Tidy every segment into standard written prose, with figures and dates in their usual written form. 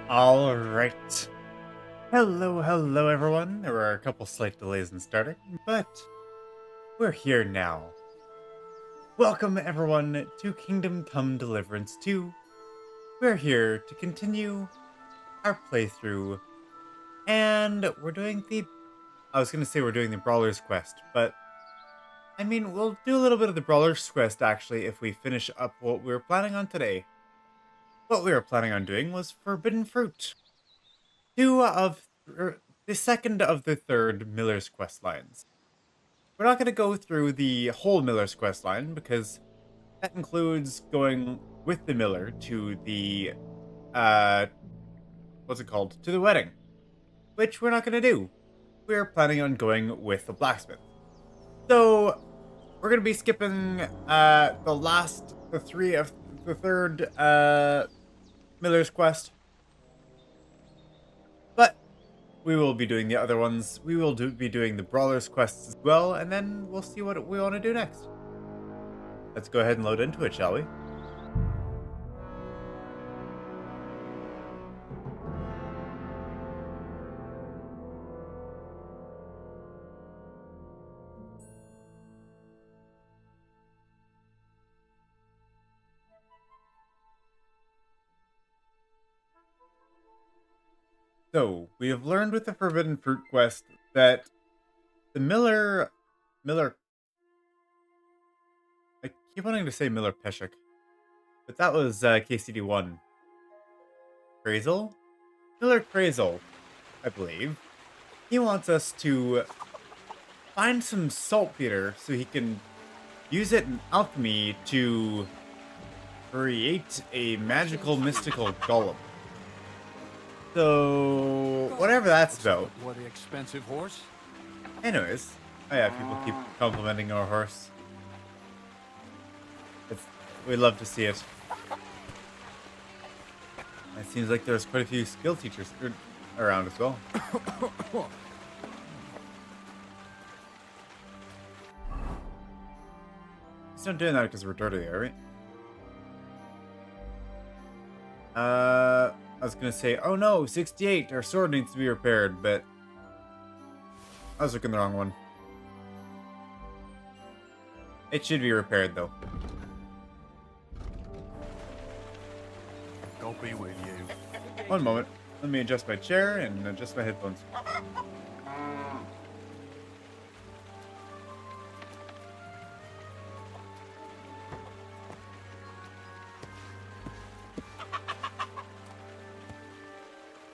All right. Hello, everyone. There were a couple slight delays in starting, but we're here now. Welcome, everyone, to Kingdom Come Deliverance 2. We're here to continue our playthrough, and we're doing I was going to say we're doing the Brawler's Quest, but I mean, we'll do a little bit of the Brawler's Quest, actually, if we finish up what we were planning on today. What we were planning on doing was Forbidden Fruit. The second of the third Miller's Quest lines. We're not going to go through the whole Miller's Quest line because that includes going with the Miller to the uh what's it called? To the wedding, which we're not going to do. We're planning on going with the blacksmith. So we're going to be skipping the three of the third Miller's Quest. But we will be doing the other ones. We will be doing the Brawler's quests as well, and then we'll see what we want to do next. Let's go ahead and load into it, shall we? So, we have learned with the Forbidden Fruit quest that the Miller... I keep wanting to say Miller Peshek, but that was KCD 1. Crazel? Miller Crazel, I believe. He wants us to find some saltpetre so he can use it in alchemy to create a magical mystical golem. So, whatever that's about. What, the expensive horse? Anyways, oh yeah, people keep complimenting our horse. We love to see it. It seems like there's quite a few skill teachers around as well. He's not doing that because we're dirty, are we? I was gonna say, oh no, 68, our sword needs to be repaired, but I was looking the wrong one. It should be repaired though. God be with you. One moment. Let me adjust my chair and adjust my headphones.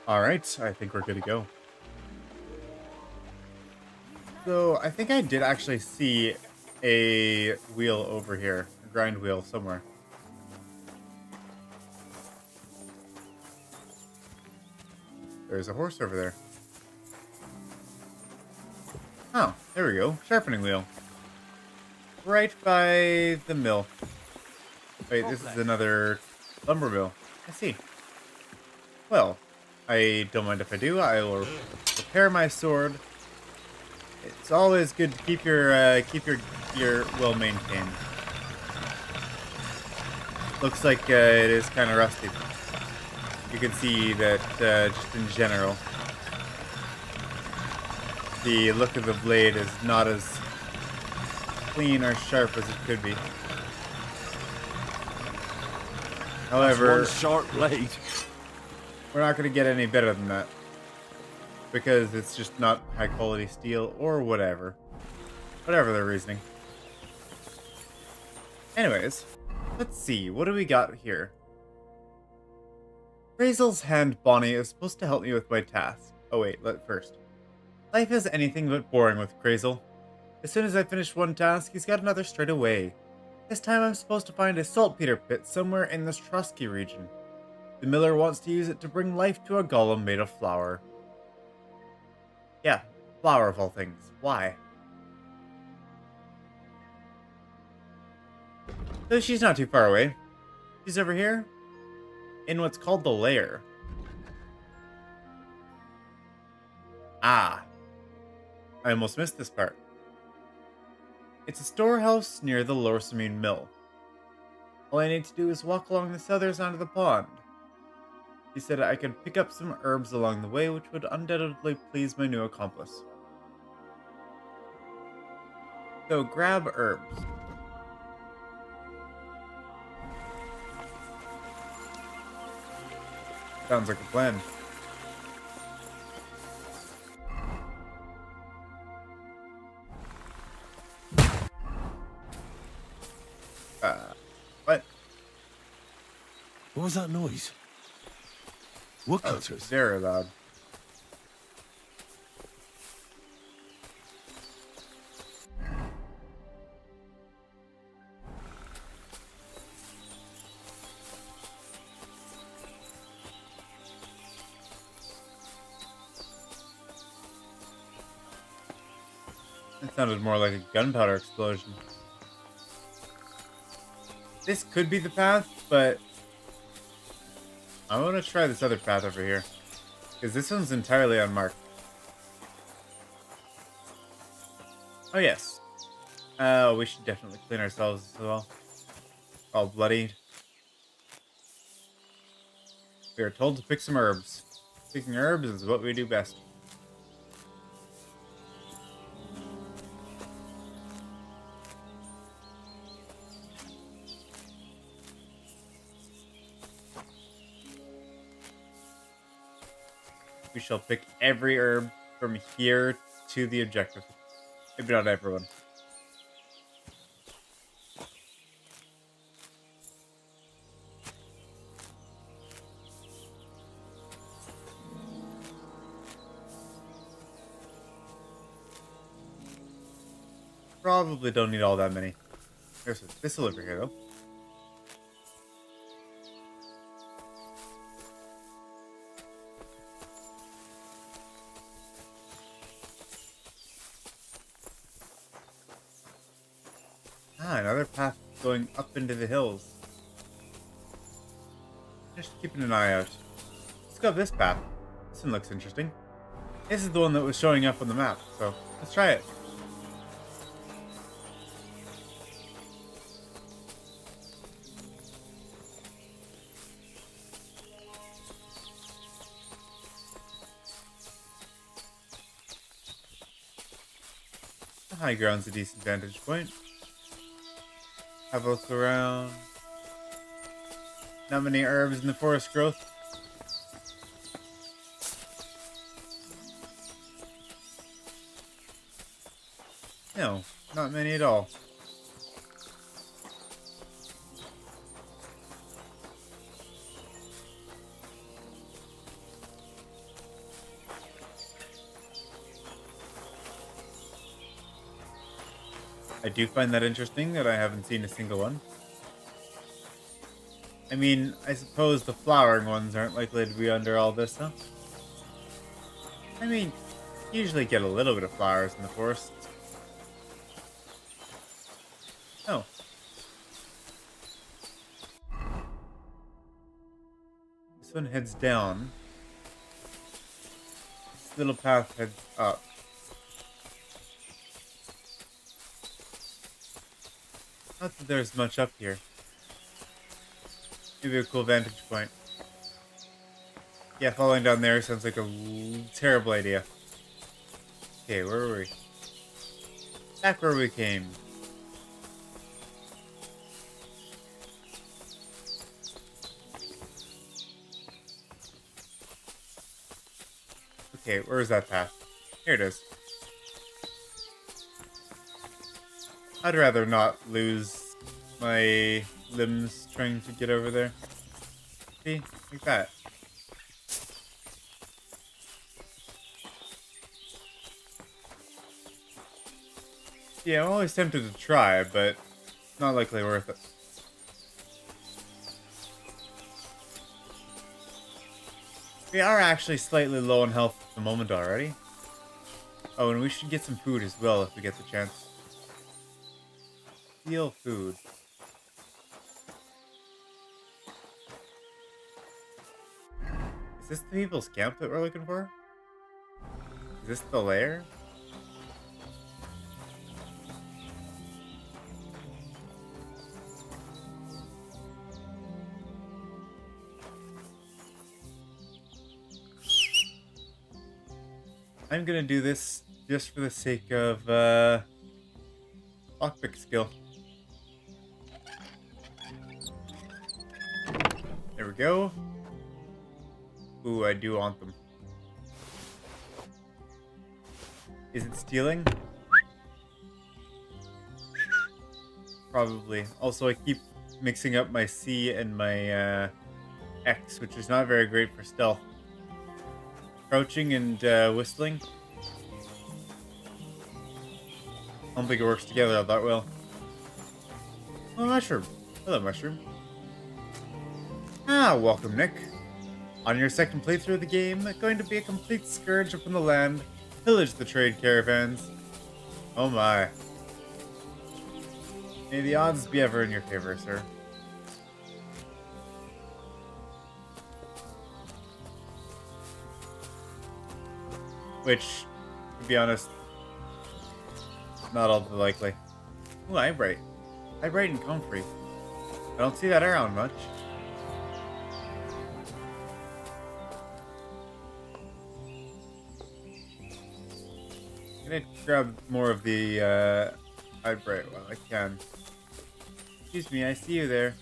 Alright, I think we're good to go. So, I think I did actually see a wheel over here. A grind wheel somewhere. There's a horse over there. Oh, there we go. Sharpening wheel. Right by the mill. Wait, this is another lumber mill. I see. Well, I don't mind if I do. I will repair my sword. It's always good to keep your well maintained. Looks like it is kind of rusty. You can see that just in general, the look of the blade is not as clean or sharp as it could be. However, That's one sharp blade. we're not going to get any better than that because it's just not high quality steel or whatever the reasoning. Anyways, let's see, what do we got here? Crazel's hand Bonnie is supposed to help me with my task. Oh wait, first. Life is anything but boring with Crazel. As soon as I finish one task, he's got another straight away. This time I'm supposed to find a saltpetre pit somewhere in the Strusky region. The Miller wants to use it to bring life to a golem made of flour. Yeah, flour of all things. Why? So she's not too far away. She's over here, in what's called the lair. Ah, I almost missed this part. It's a storehouse near the Lorsamine Mill. All I need to do is walk along the southern side of the pond. He said I could pick up some herbs along the way, which would undoubtedly please my new accomplice. So grab herbs. Sounds like a plan. What? What was that noise? Woodcutters? Very loud. It sounded more like a gunpowder explosion. This could be the path, but I want to try this other path over here. Because this one's entirely unmarked. Oh, yes. We should definitely clean ourselves as well. All bloodied. We are told to pick some herbs. Picking herbs is what we do best. We shall pick every herb from here to the objective. Maybe not everyone. Probably don't need all that many. There's a thistle over here, though. Ah, another path going up into the hills. Just keeping an eye out. Let's go up this path. This one looks interesting. This is the one that was showing up on the map, so let's try it. The high ground's a decent vantage point. Have a look around. Not many herbs in the forest growth. No, not many at all. I do find that interesting that I haven't seen a single one. I mean, I suppose the flowering ones aren't likely to be under all this, huh? I mean, you usually get a little bit of flowers in the forest. Oh. This one heads down. This little path heads up. Not that there's much up here. Maybe a cool vantage point. Yeah, falling down there sounds like a terrible idea. Okay, where were we? Back where we came. Okay, where is that path? Here it is. I'd rather not lose my limbs trying to get over there. See? Like that. Yeah, I'm always tempted to try, but not likely worth it. We are actually slightly low on health at the moment already. Oh, and we should get some food as well if we get the chance. Steal food. Is this the people's camp that we're looking for? Is this the lair? I'm gonna do this just for the sake of lockpick skill. There we go. Ooh, I do want them. Is it stealing? Probably. Also, I keep mixing up my C and my X, which is not very great for stealth. Crouching and whistling. I don't think it works together all that well. Oh, mushroom. Hello, mushroom. Ah, welcome, Nick. On your second playthrough of the game, going to be a complete scourge upon the land, pillage the trade caravans. Oh my. May the odds be ever in your favor, sir. Which, to be honest, not all too likely. Ooh, Eyebright. Eyebright and Comfrey. I don't see that around much. I'm gonna grab more of the Eyebright while I can. Excuse me, I see you there.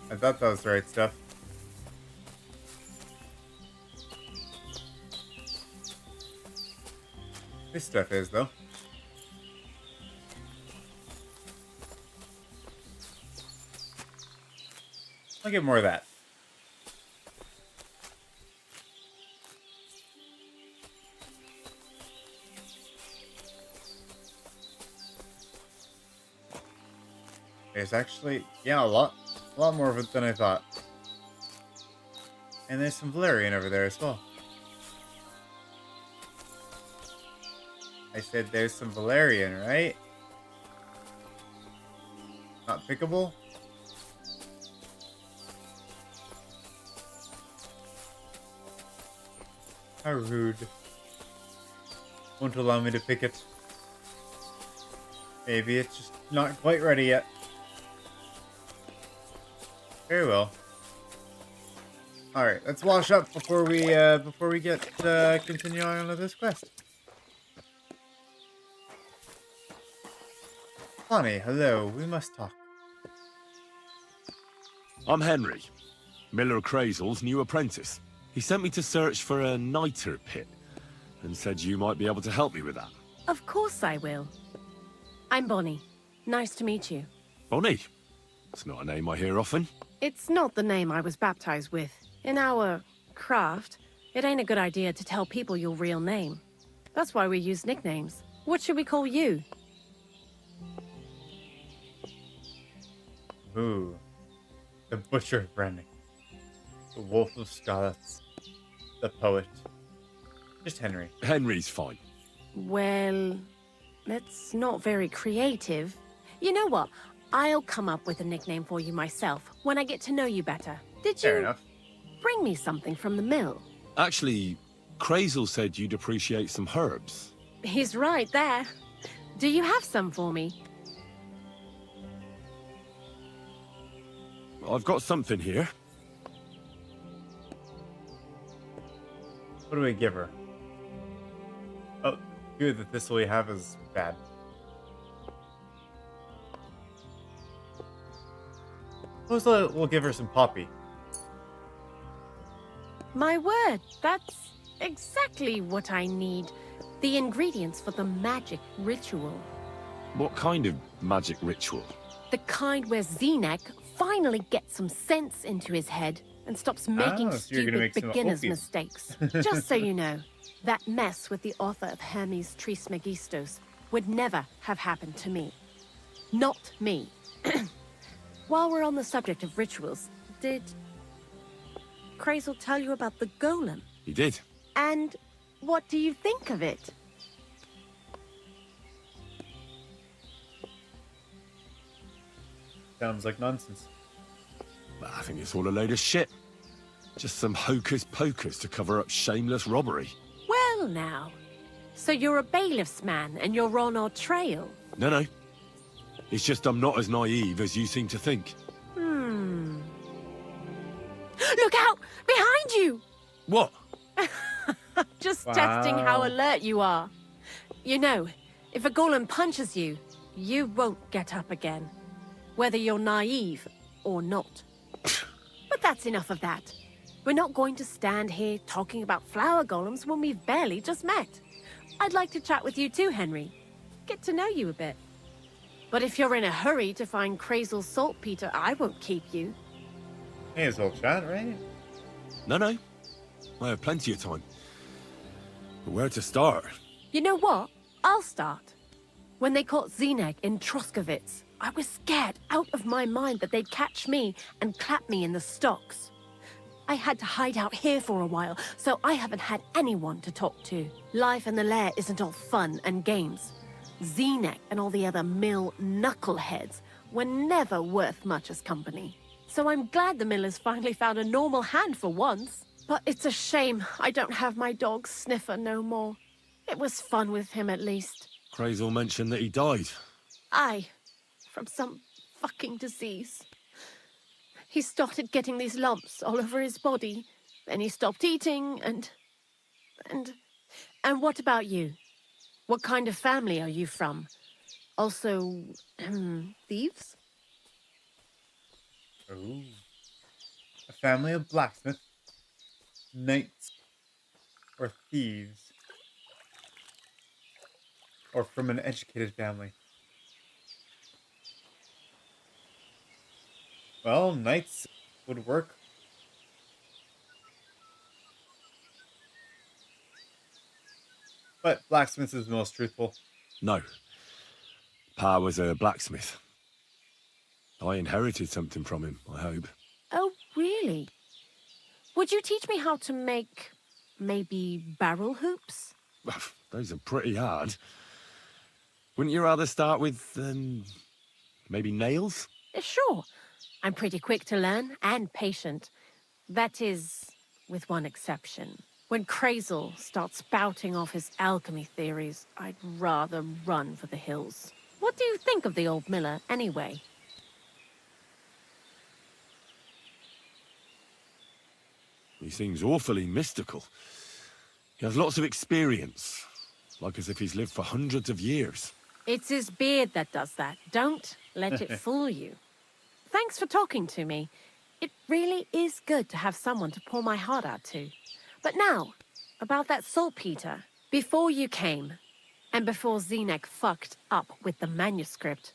I thought that was the right stuff. This stuff is, though. I'll get more of that. There's actually, yeah, a lot more of it than I thought. And there's some valerian over there as well. I said there's some valerian, right? Not pickable? How rude. Won't allow me to pick it. Maybe it's just not quite ready yet. Very well. Alright, let's wash up before we get continue on with this quest. Bonnie, hello, we must talk. I'm Henry, Miller Crazel's new apprentice. He sent me to search for a niter pit and said you might be able to help me with that. Of course I will. I'm Bonnie. Nice to meet you. Bonnie? It's not a name I hear often. It's not the name I was baptized with. In our craft, it ain't a good idea to tell people your real name. That's why we use nicknames. What should we call you? Ooh. The Butcher of Branding. The Wolf of Skalitz. The Poet. Just Henry. Henry's fine. Well, that's not very creative. You know what? I'll come up with a nickname for you myself when I get to know you better. Did Fair you enough. bring me something from the mill? Actually, Crazel said you'd appreciate some herbs. He's right there. Do you have some for me? I've got something here. What do we give her? Oh, good, the thistle we have is bad. Suppose we'll give her some poppy. My word, that's exactly what I need. The ingredients for the magic ritual. What kind of magic ritual? The kind where Zenek finally gets some sense into his head and stops making so you're gonna stupid make some beginner's opium. mistakes. Just so you know, that mess with the author of Hermes Trismegistos would never have happened to me. Not me. While we're on the subject of rituals, did Crazel tell you about the golem? He did. And what do you think of it? Sounds like nonsense. I think it's all a load of shit. Just some hocus pocus to cover up shameless robbery. Well now, so you're a bailiff's man and you're on our trail? No. It's just I'm not as naive as you seem to think. Hmm. Look out! Behind you! What? Just testing how Wow. alert you are. You know, if a golem punches you, you won't get up again. Whether you're naive or not. But that's enough of that. We're not going to stand here talking about flower golems when we've barely just met. I'd like to chat with you too, Henry. Get to know you a bit. But if you're in a hurry to find Krazel's saltpetre, I won't keep you. May as well chat, right? No. I have plenty of time. But where to start? You know what? I'll start. When they caught Zeneg in Troskowitz, I was scared out of my mind that they'd catch me and clap me in the stocks. I had to hide out here for a while, so I haven't had anyone to talk to. Life in the lair isn't all fun and games. Zeneg and all the other mill knuckleheads were never worth much as company. So I'm glad the millers finally found a normal hand for once. But it's a shame I don't have my dog Sniffer no more. It was fun with him at least. Krazel mentioned that he died. Aye, from some fucking disease. He started getting these lumps all over his body. Then he stopped eating and what about you? What kind of family are you from? Also, thieves? Oh. A family of blacksmiths, knights, or thieves. Or from an educated family. Well, knights would work. But blacksmith is the most truthful. No. Pa was a blacksmith. I inherited something from him, I hope. Oh, really? Would you teach me how to make, maybe, barrel hoops? Those are pretty hard. Wouldn't you rather start with, maybe nails? Sure. I'm pretty quick to learn and patient. That is, with one exception. When Krazel starts spouting off his alchemy theories, I'd rather run for the hills. What do you think of the old miller, anyway? He seems awfully mystical. He has lots of experience, like as if he's lived for hundreds of years. It's his beard that does that. Don't let it fool you. Thanks for talking to me. It really is good to have someone to pour my heart out to. But now, about that saltpetre. Before you came, and before Zeneg fucked up with the manuscript,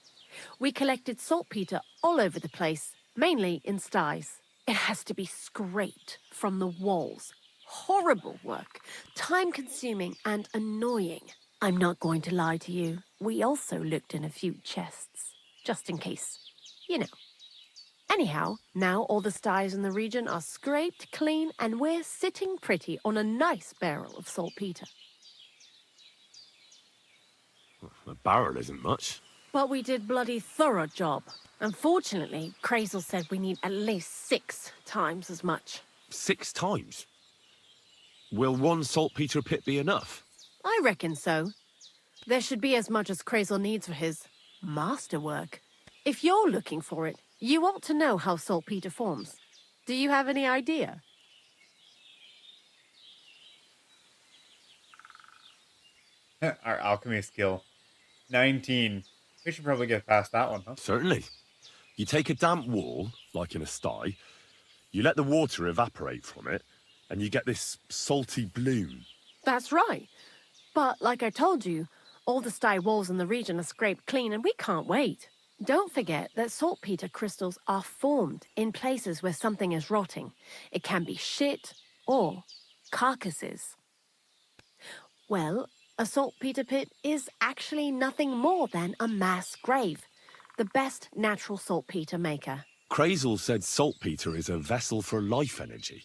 we collected saltpetre all over the place, mainly in sties. It has to be scraped from the walls. Horrible work, time-consuming and annoying. I'm not going to lie to you. We also looked in a few chests, just in case, you know. Anyhow, now all the sties in the region are scraped clean and we're sitting pretty on a nice barrel of saltpetre. A barrel isn't much. But we did bloody thorough job. Unfortunately, Krazel said we need at least 6 times as much. 6 times? Will one saltpetre pit be enough? I reckon so. There should be as much as Krazel needs for his masterwork. If you're looking for it, you ought to know how saltpetre forms. Do you have any idea? Our alchemy skill. 19. We should probably get past that one, huh? Certainly. You take a damp wall, like in a sty, you let the water evaporate from it, and you get this salty bloom. That's right. But like I told you, all the sty walls in the region are scraped clean and we can't wait. Don't forget that saltpetre crystals are formed in places where something is rotting. It can be shit or carcasses. Well, a saltpetre pit is actually nothing more than a mass grave. The best natural saltpetre maker. Krazel said saltpetre is a vessel for life energy.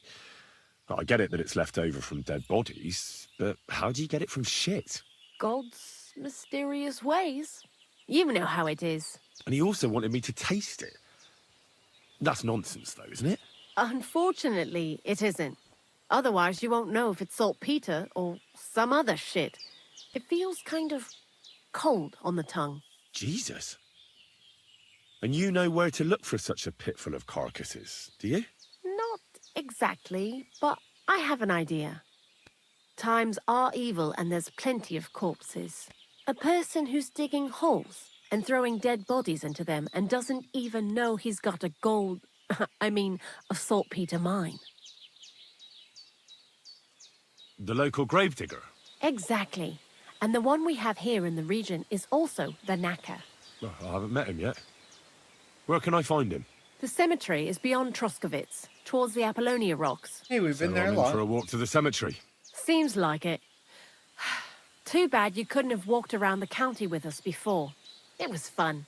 I get it that it's left over from dead bodies, but how do you get it from shit? God's mysterious ways. You know how it is. And he also wanted me to taste it. That's nonsense, though, isn't it? Unfortunately, it isn't. Otherwise, you won't know if it's saltpetre or some other shit. It feels kind of cold on the tongue. Jesus. And you know where to look for such a pit full of carcasses, do you? Not exactly, but I have an idea. Times are evil and there's plenty of corpses. A person who's digging holes and throwing dead bodies into them and doesn't even know he's got a a saltpetre mine. The local gravedigger? Exactly. And the one we have here in the region is also the knacker. Well, I haven't met him yet. Where can I find him? The cemetery is beyond Troskovitz, towards the Apollonia rocks. Hey, we've been So there a I'm in lot. for a walk to the cemetery. Seems like it. Too bad you couldn't have walked around the county with us before. It was fun,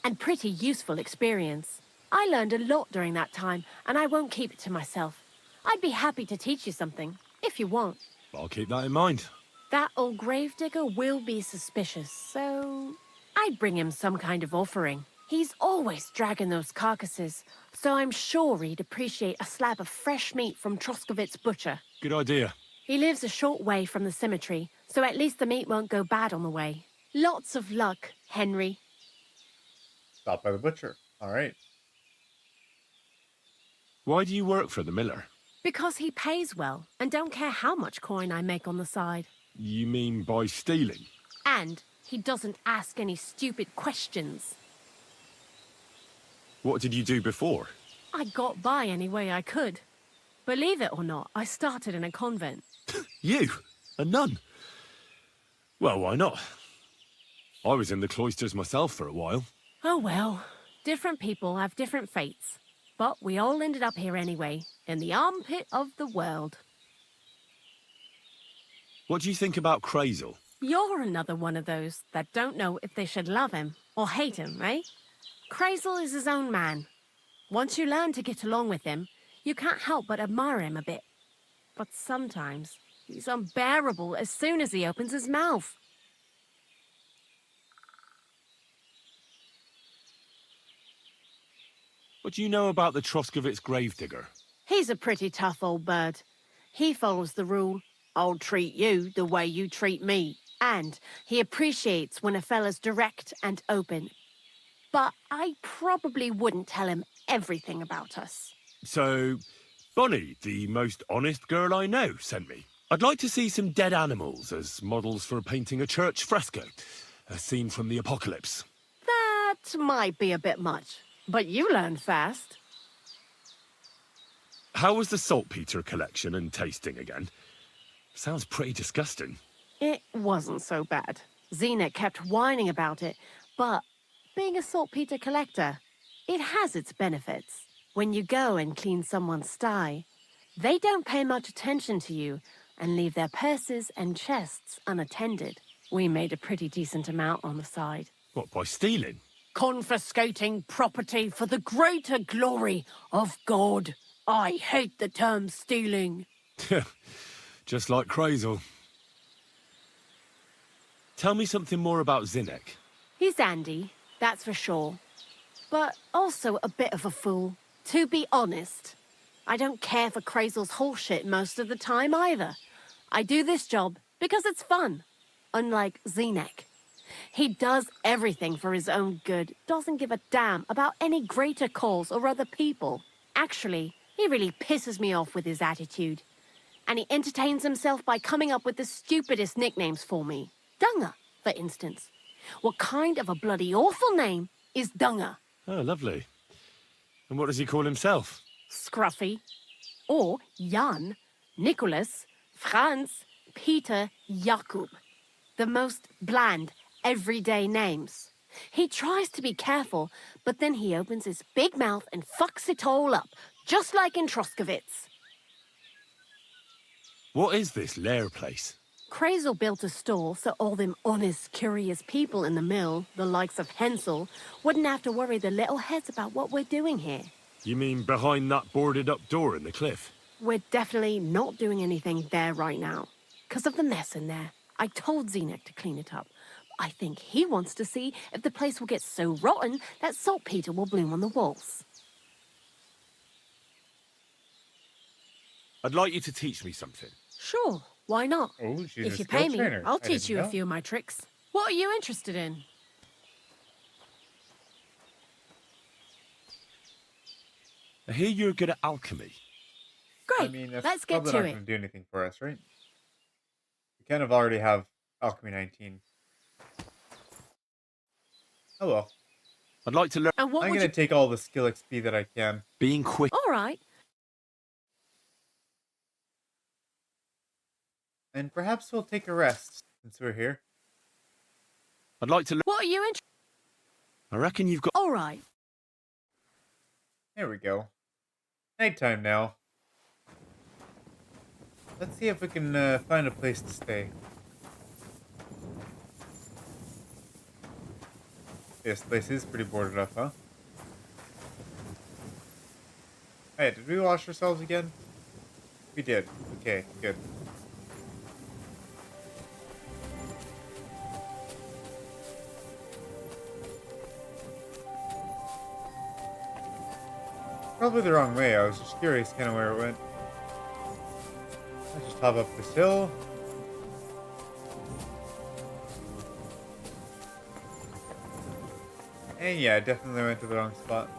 and pretty useful experience. I learned a lot during that time, and I won't keep it to myself. I'd be happy to teach you something, if you want. I'll keep that in mind. That old gravedigger will be suspicious, so I'd bring him some kind of offering. He's always dragging those carcasses, so I'm sure he'd appreciate a slab of fresh meat from Troskovitz butcher. Good idea. He lives a short way from the cemetery, so at least the meat won't go bad on the way. Lots of luck, Henry. Stop by the butcher. All right. Why do you work for the miller? Because he pays well, and don't care how much coin I make on the side. You mean by stealing? And he doesn't ask any stupid questions. What did you do before? I got by any way I could. Believe it or not, I started in a convent. You? A nun? Well, why not? I was in the cloisters myself for a while. Oh well, different people have different fates. But we all ended up here anyway, in the armpit of the world. What do you think about Crazel? You're another one of those that don't know if they should love him or hate him, eh? Crazel is his own man. Once you learn to get along with him, you can't help but admire him a bit. But sometimes, he's unbearable as soon as he opens his mouth. What do you know about the Troskovitz gravedigger? He's a pretty tough old bird. He follows the rule, I'll treat you the way you treat me. And he appreciates when a fella's direct and open. But I probably wouldn't tell him everything about us. So, Bonnie, the most honest girl I know, sent me. I'd like to see some dead animals as models for painting a church fresco. A scene from the apocalypse. That might be a bit much, but you learn fast. How was the saltpetre collection and tasting again? Sounds pretty disgusting. It wasn't so bad. Xena kept whining about it, but being a saltpetre collector, it has its benefits. When you go and clean someone's sty, they don't pay much attention to you and leave their purses and chests unattended. We made a pretty decent amount on the side. What, by stealing? Confiscating property for the greater glory of God. I hate the term stealing. Just like Crazel. Tell me something more about Zinnek. He's Andy, that's for sure. But also a bit of a fool. To be honest, I don't care for Crazel's horseshit most of the time either. I do this job because it's fun, unlike Zinnek. He does everything for his own good, doesn't give a damn about any greater cause or other people. Actually, he really pisses me off with his attitude. And he entertains himself by coming up with the stupidest nicknames for me. Dunger, for instance. What kind of a bloody awful name is Dunger? Oh, lovely. And what does he call himself? Scruffy. Or Jan, Nicholas, Franz, Peter, Jakub. The most bland, everyday names. He tries to be careful, but then he opens his big mouth and fucks it all up, just like in Troskovitz. What is this lair place? Crazel built a store so all them honest, curious people in the mill, the likes of Hensel, wouldn't have to worry their little heads about what we're doing here. You mean behind that boarded-up door in the cliff? We're definitely not doing anything there right now, because of the mess in there. I told Zinnek to clean it up. I think he wants to see if the place will get so rotten that saltpetre will bloom on the walls. I'd like you to teach me something. Sure, why not? Oh, she's If a you skill pay me, trainer. I'll I teach didn't you a know. few of my tricks. What are you interested in? I hear you're good at alchemy. Great. I mean, that's Let's get probably to not it. going to do anything for us, right? We kind of already have Alchemy 19. Oh well. I'd like to learn And what I'm would going you... to take all the skill XP that I can. being quick. All right. And perhaps we'll take a rest since we're here. I'd like to learn. What are you I reckon you've got. All right. There we go. Nighttime now. Let's see if we can find a place to stay. This place is pretty boarded up, huh? Hey, did we wash ourselves again? We did. Okay, good. Probably the wrong way. I was just curious kind of where it went. Let's just hop up this hill. And yeah, definitely went to the wrong spot.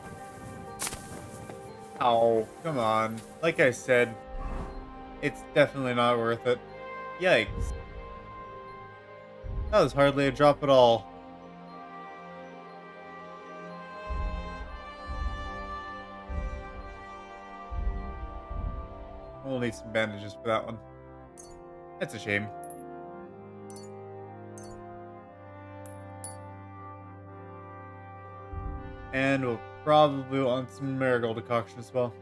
Oh, come on. Like I said, it's definitely not worth it. Yikes. That was hardly a drop at all. We'll need some bandages for that one. That's a shame. And we'll probably want some marigold decoction as well.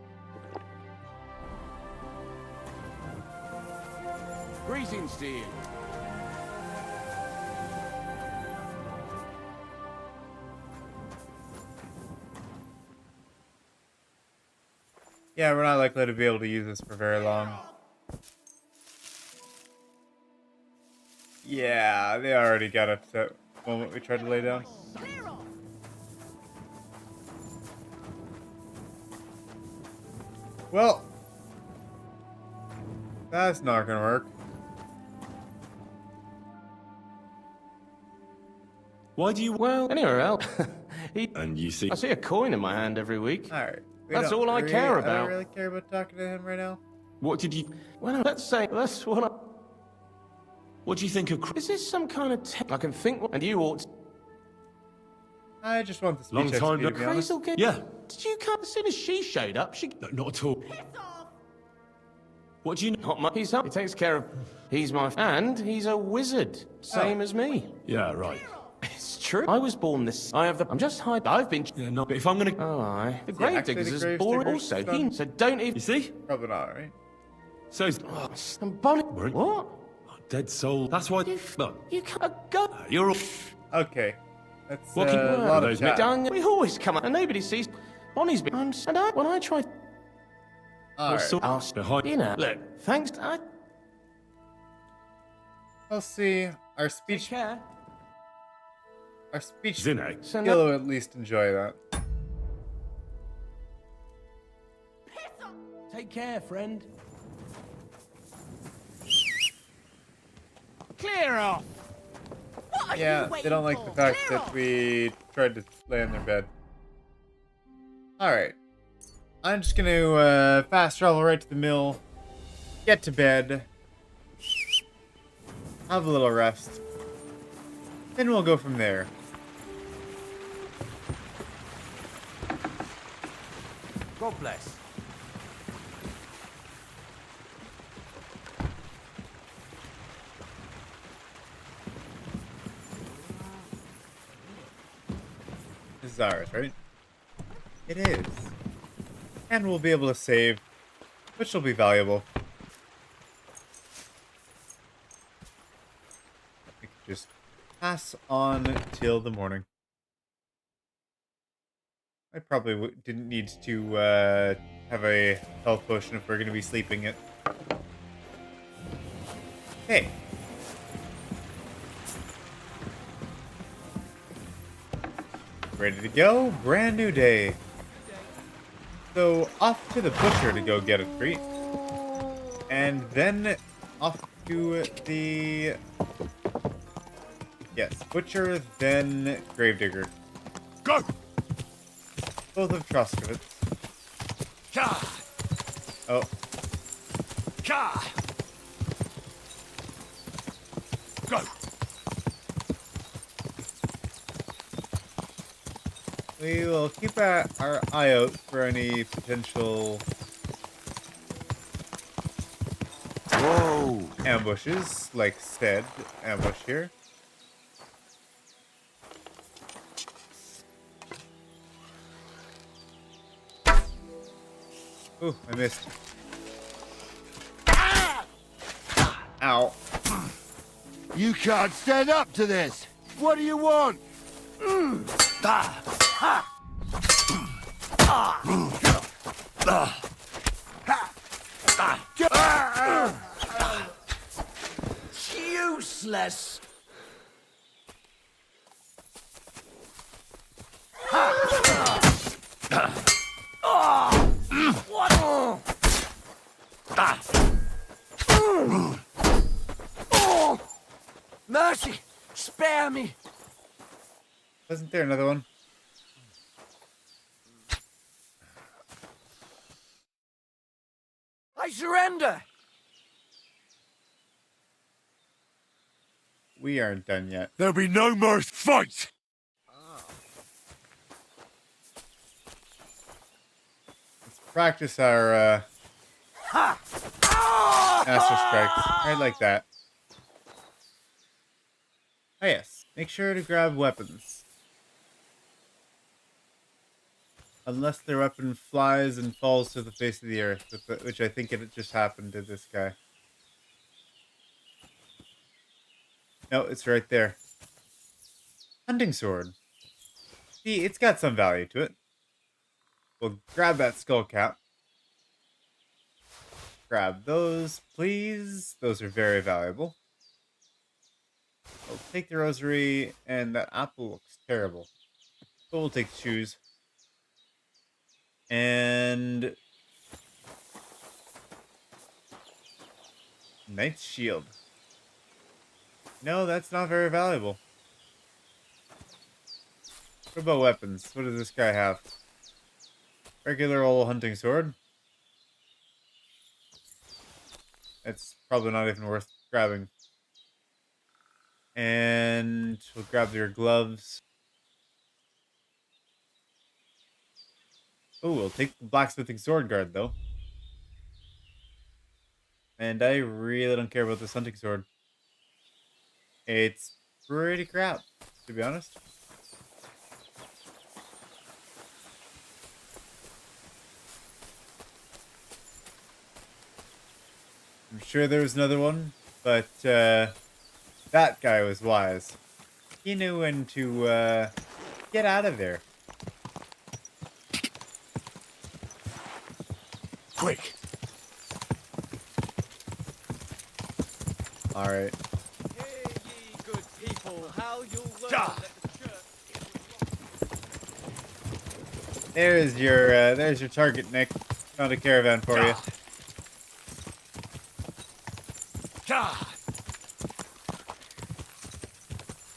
Greetings to you. Yeah, we're not likely to be able to use this for very long. Yeah, they already got upset the moment we tried to lay down. Well, that's not gonna work. Why do you? Well, anywhere else. And you see. I see a coin in my hand every week. Alright. That's all I care I about. don't really care about talking to him right now. What did you? Well, let's say that's what I... What do you think of? Is this some kind of I can think... And you ought to... I just want the speech Long time XP, no- to be honest. Crazy game. Yeah. Did you come as soon as she showed up? She... No, not at all. What do you know? Not much. He's up. He takes care of... He's my... And he's a wizard. Same as me. Yeah, right. It's true. I was born this... I have the... I'm just hiding. I've been... Yeah, no. But if I'm gonna, Oh, aye. The Yeah, actually, Gravediggers the is boring Gravediggers also. done. So don't even... you see? Probably not, right? So Oh, I'm bonnet. Right. What? dead soul. That's why. Look, You can't go. you're all. Okay. That's What can- a lot of those chat. Dang, we always come up and nobody sees. Bonnie's been. And I, when I try. Alright. So Ask behind. you know. Look, thanks. I'll see. Our speech care. Zinag. So You'll at least enjoy that. Take care, friend. Clear off. What are Yeah, you waiting they don't like for? the fact Clear that off. we tried to lay in their bed. Alright. I'm just gonna fast travel right to the mill, get to bed, have a little rest, then we'll go from there. God bless. This is ours, right? It is. And we'll be able to save, which will be valuable. We can just pass on till the morning. I probably didn't need to have a health potion if we're going to be sleeping it. Hey. Ready to go? Brand new day. So, off to the butcher to go get a treat. And then off to the... Yes, butcher, then Gravedigger. Go. Both of Troskovitz. Oh. Go. We will keep our eye out for any potential Whoa. ambushes, like said ambush here. Ooh, I missed. Ow. You can't stand up to this. What do you want? Useless. Mercy! Spare me! Wasn't there another one? I surrender! We aren't done yet. There'll be no more fight. Let's practice our master strikes. I like that. Oh yes, make sure to grab weapons. Unless their weapon flies and falls to the face of the earth, which I think it just happened to this guy. No, it's right there. Hunting sword. See, it's got some value to it. We'll grab that skull cap. Grab those, please. Those are very valuable. I'll take the rosary, and that apple looks terrible. But we'll take the shoes. And Knight's shield. No, that's not very valuable. What about weapons? What does this guy have? Regular old hunting sword. It's probably not even worth grabbing. And we'll grab your gloves. Oh, we'll take the blacksmithing sword guard, though. And I really don't care about this hunting sword. It's pretty crap, to be honest. I'm sure there was another one, but that guy was wise. He knew when to get out of there. Quick. All right. Hear ye, good people, how you'll learn that the church is There's your target, Nick. Found a caravan for you.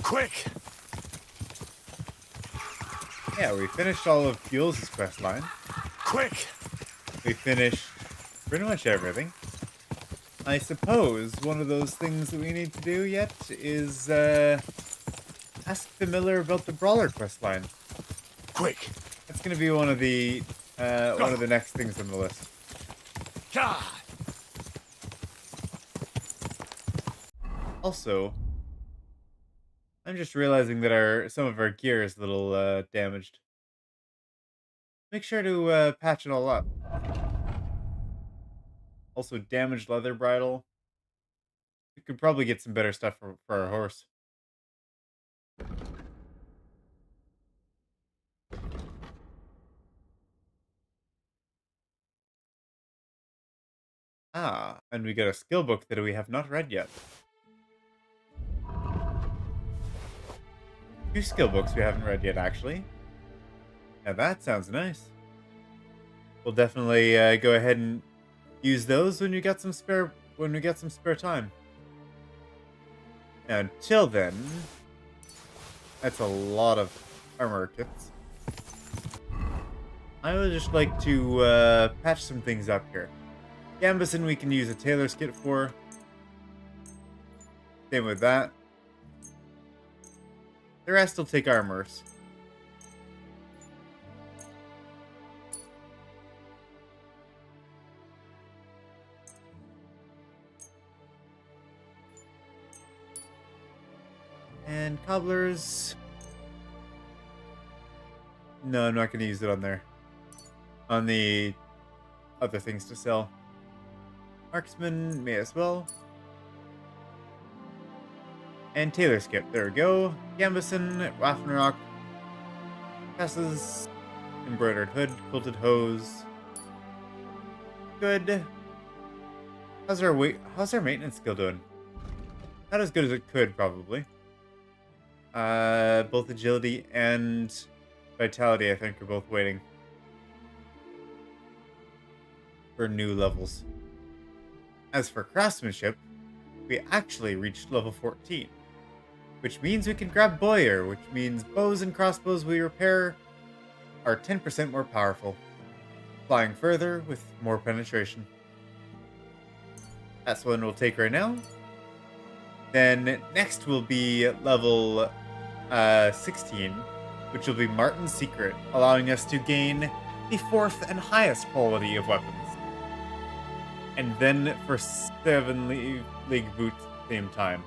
Quick. Yeah, we finished all of Fuels' quest line. Quick. We finished pretty much everything. I suppose one of those things that we need to do yet is ask the miller about the brawler quest line. Quick. That's going to be one of the next things on the list. Also, I'm just realizing that some of our gear is a little damaged. Make sure to patch it all up. Also, damaged leather bridle. We could probably get some better stuff for our horse. Ah, and we got a skill book that we have not read yet. 2 skill books we haven't read yet, actually. Now that sounds nice. We'll definitely go ahead and use those when we get some spare time. Now, until then, that's a lot of armor kits. I would just like to patch some things up here. Gambison we can use a tailor's kit for. Same with that. The rest will take armors. And cobblers. No, I'm not going to use it on there. On the other things to sell. Marksman, may as well. And tailor skip. There we go. Gambison, Waffenrock. Passes. Embroidered hood. Quilted hose. Good. How's our maintenance skill doing? Not as good as it could, probably. Both agility and vitality, I think, are both waiting for new levels. As for craftsmanship, we actually reached level 14, which means we can grab Boyer, which means bows and crossbows we repair are 10% more powerful, flying further with more penetration. That's one we'll take right now. Then next will be level 16, which will be Martin's Secret, allowing us to gain the 4th and highest quality of weapons. And then for 7 league boots at the same time.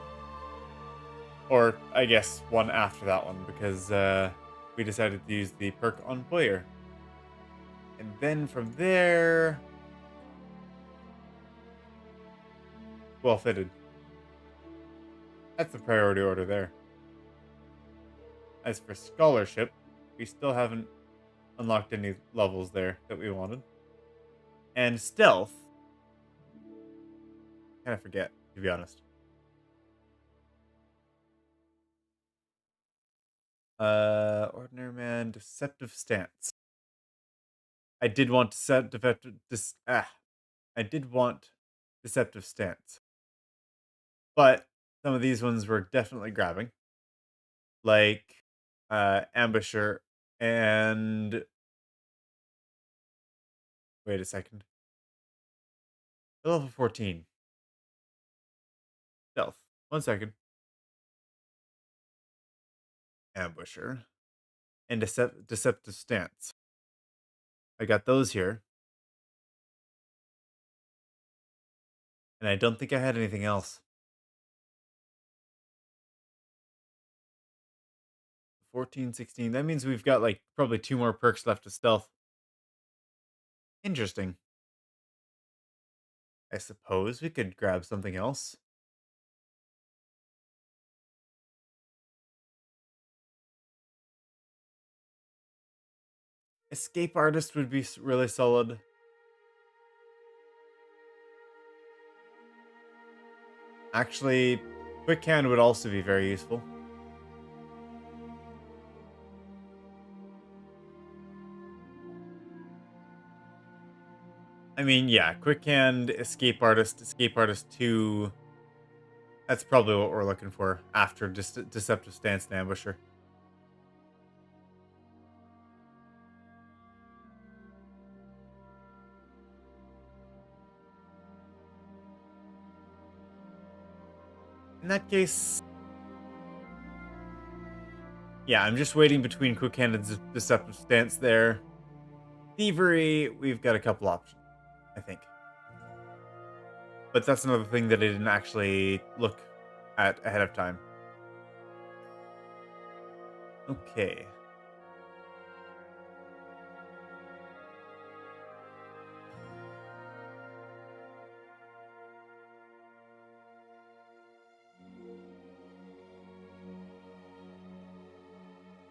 Or, I guess, one after that one, because we decided to use the perk on Boyer. And then from there... well fitted. That's the priority order there. As for scholarship, we still haven't unlocked any levels there that we wanted. And stealth, kind of forget, to be honest. Ordinary man, deceptive stance. I did want deceptive stance. But some of these ones were definitely grabbing. Like ambusher and wait a second. Level 14. Stealth. 1 second. Ambusher and deceptive stance. I got those here. And I don't think I had anything else. 14, 16. That means we've got like probably 2 more perks left of stealth. Interesting. I suppose we could grab something else. Escape artist would be really solid. Actually, quick hand would also be very useful. I mean, yeah, quick hand, escape artist 2. That's probably what we're looking for after deceptive stance and ambusher. In that case, yeah, I'm just waiting between quick hand and deceptive stance there. Thievery, we've got a couple options, I think. But that's another thing that I didn't actually look at ahead of time. Okay.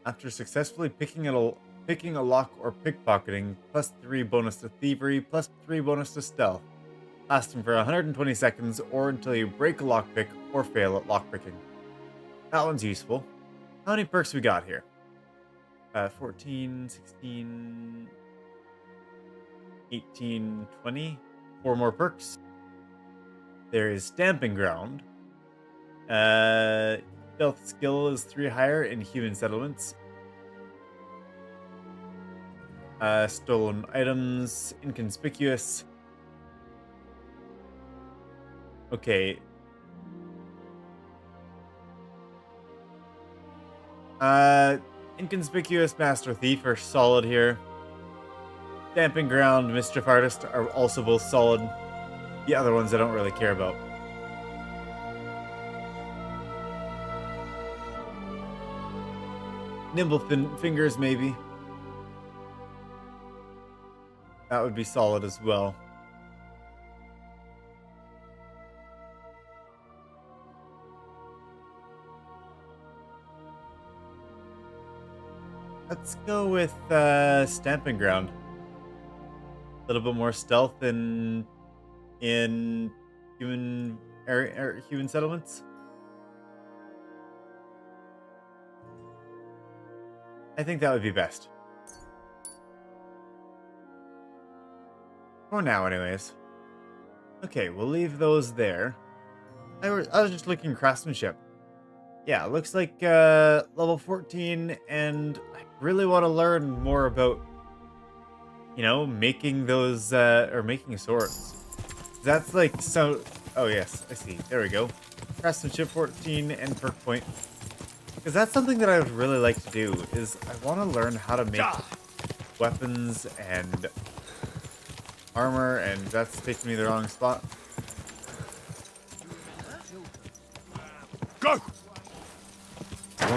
After successfully picking a lock or pickpocketing, +3 bonus to thievery, +3 bonus to stealth, lasting for 120 seconds or until you break a lockpick or fail at lockpicking. That one's useful. How many perks we got here? 14, 16, 18, 20. 4 more perks. There is Stamping Ground. Stealth skill is 3 higher in human settlements. Stolen items, inconspicuous. Okay. Inconspicuous, master thief are solid here. Stamping ground, mischief artist are also both solid. The other ones I don't really care about. Nimble fingers, maybe. That would be solid as well. Let's go with Stamping Ground. A little bit more stealth in human human settlements. I think that would be best. For now, anyways. Okay, we'll leave those there. I was just looking at craftsmanship. Yeah, it looks like level 14, and I really want to learn more about, you know, making those, or making swords. That's like so... Oh, yes, I see. There we go. Craftsmanship 14 and perk point. Because that's something that I would really like to do, is I want to learn how to make weapons and armor, and that's taking me the wrong spot. Go! Oh.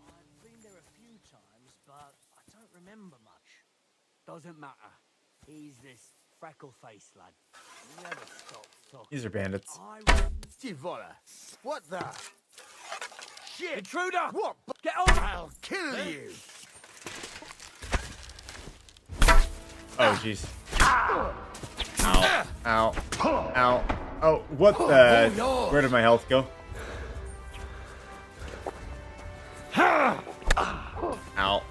I've been there a few times, but I don't remember much. Doesn't matter. He's this freckle-faced lad. He never stops talking. These are bandits. Tivola. What the? Shit! Intruder! What? Get on! I'll kill you! Oh, jeez. Ow. Ow. Ow. Oh, what the... Where did my health go? Ow.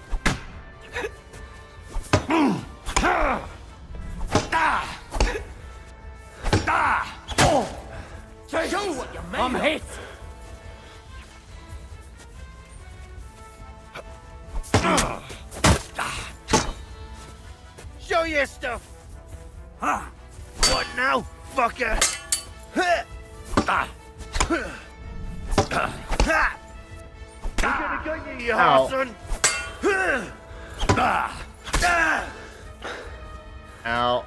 Show what you made. I'm hit. Show your stuff! What now, fucker? You're gonna get you, you Ow. son! Ow.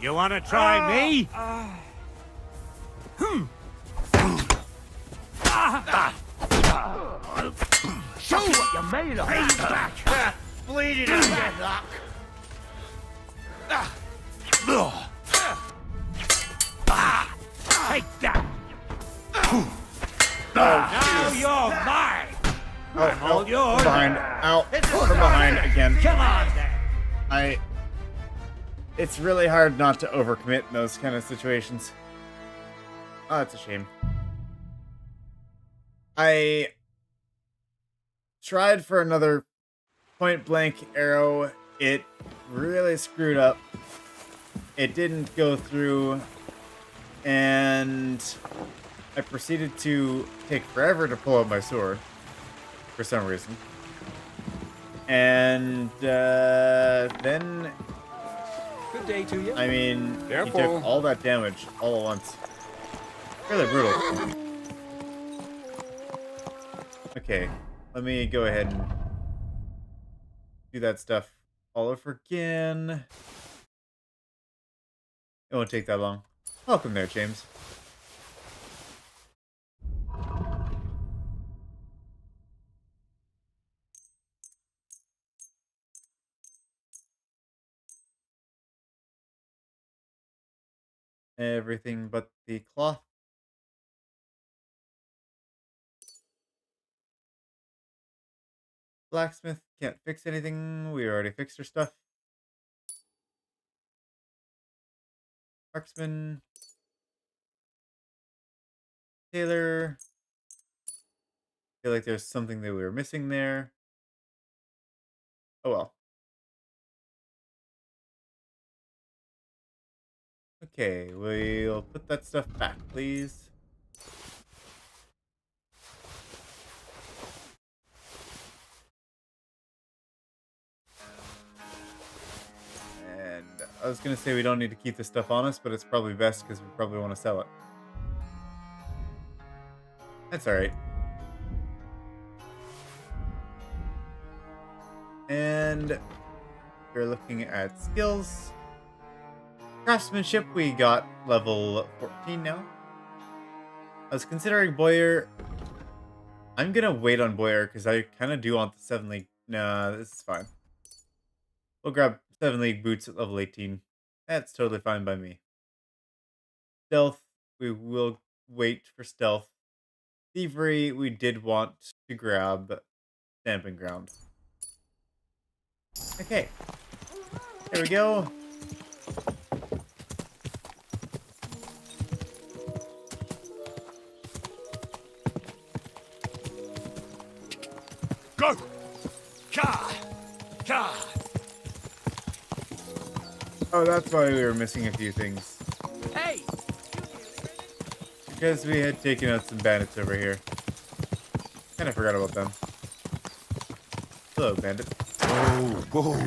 You wanna try me? Show what you made of. Payback! Bleeding out your luck! Take that. Now you're mine. Oh, all no. yours. From behind. Ow. From behind again. Come on then. It's really hard not to overcommit in those kind of situations. Oh, that's a shame. I tried for another point blank arrow. It really screwed up. It didn't go through, and I proceeded to take forever to pull out my sword for some reason. And then, Good day to you. I mean, he Careful. took all that damage all at once. Really brutal. Okay, let me go ahead and do that stuff all over again. It won't take that long. Welcome there, James. Everything but the cloth. Blacksmith can't fix anything. We already fixed her stuff. Marksman. Tailor. Feel like there's something that we were missing there. Oh well. Okay, we'll put that stuff back, please. And I was gonna say we don't need to keep this stuff on us, but it's probably best because we probably want to sell it. That's alright. And we're looking at skills. Craftsmanship, we got level 14 now. I was considering Boyer. I'm gonna wait on Boyer because I kind of do want the 7 League. Nah, this is fine. We'll grab 7 League boots at level 18. That's totally fine by me. Stealth, we will wait for stealth. Thievery, we did want to grab Stamping Ground. Okay. There we go. Go! Ka! Ka! Oh, that's why we were missing a few things. Hey! Because we had taken out some bandits over here. Kind of forgot about them. Hello, bandit. Oh, whoa.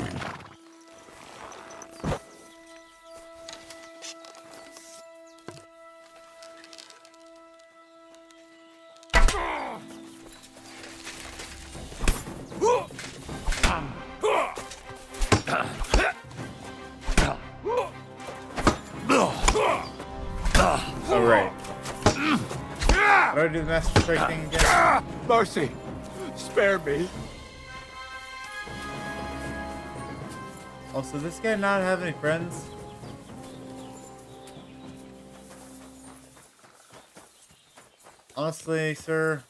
Alright. How do I do the Master Strike thing again? Mercy! Spare me! Also, this guy not have any friends? Honestly, sir,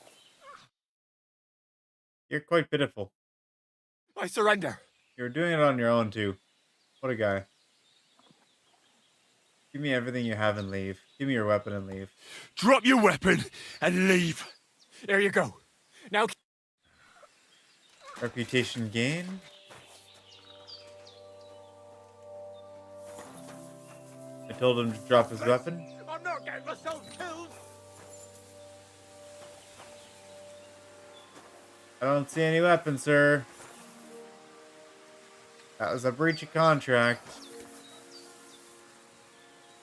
you're quite pitiful. I surrender! You're doing it on your own, too. What a guy. Give me everything you have and leave. Give me your weapon and leave. Drop your weapon and leave! There you go. Now... Reputation gain? I told him to drop his weapon. I'm not getting myself killed! I don't see any weapon, sir. That was a breach of contract.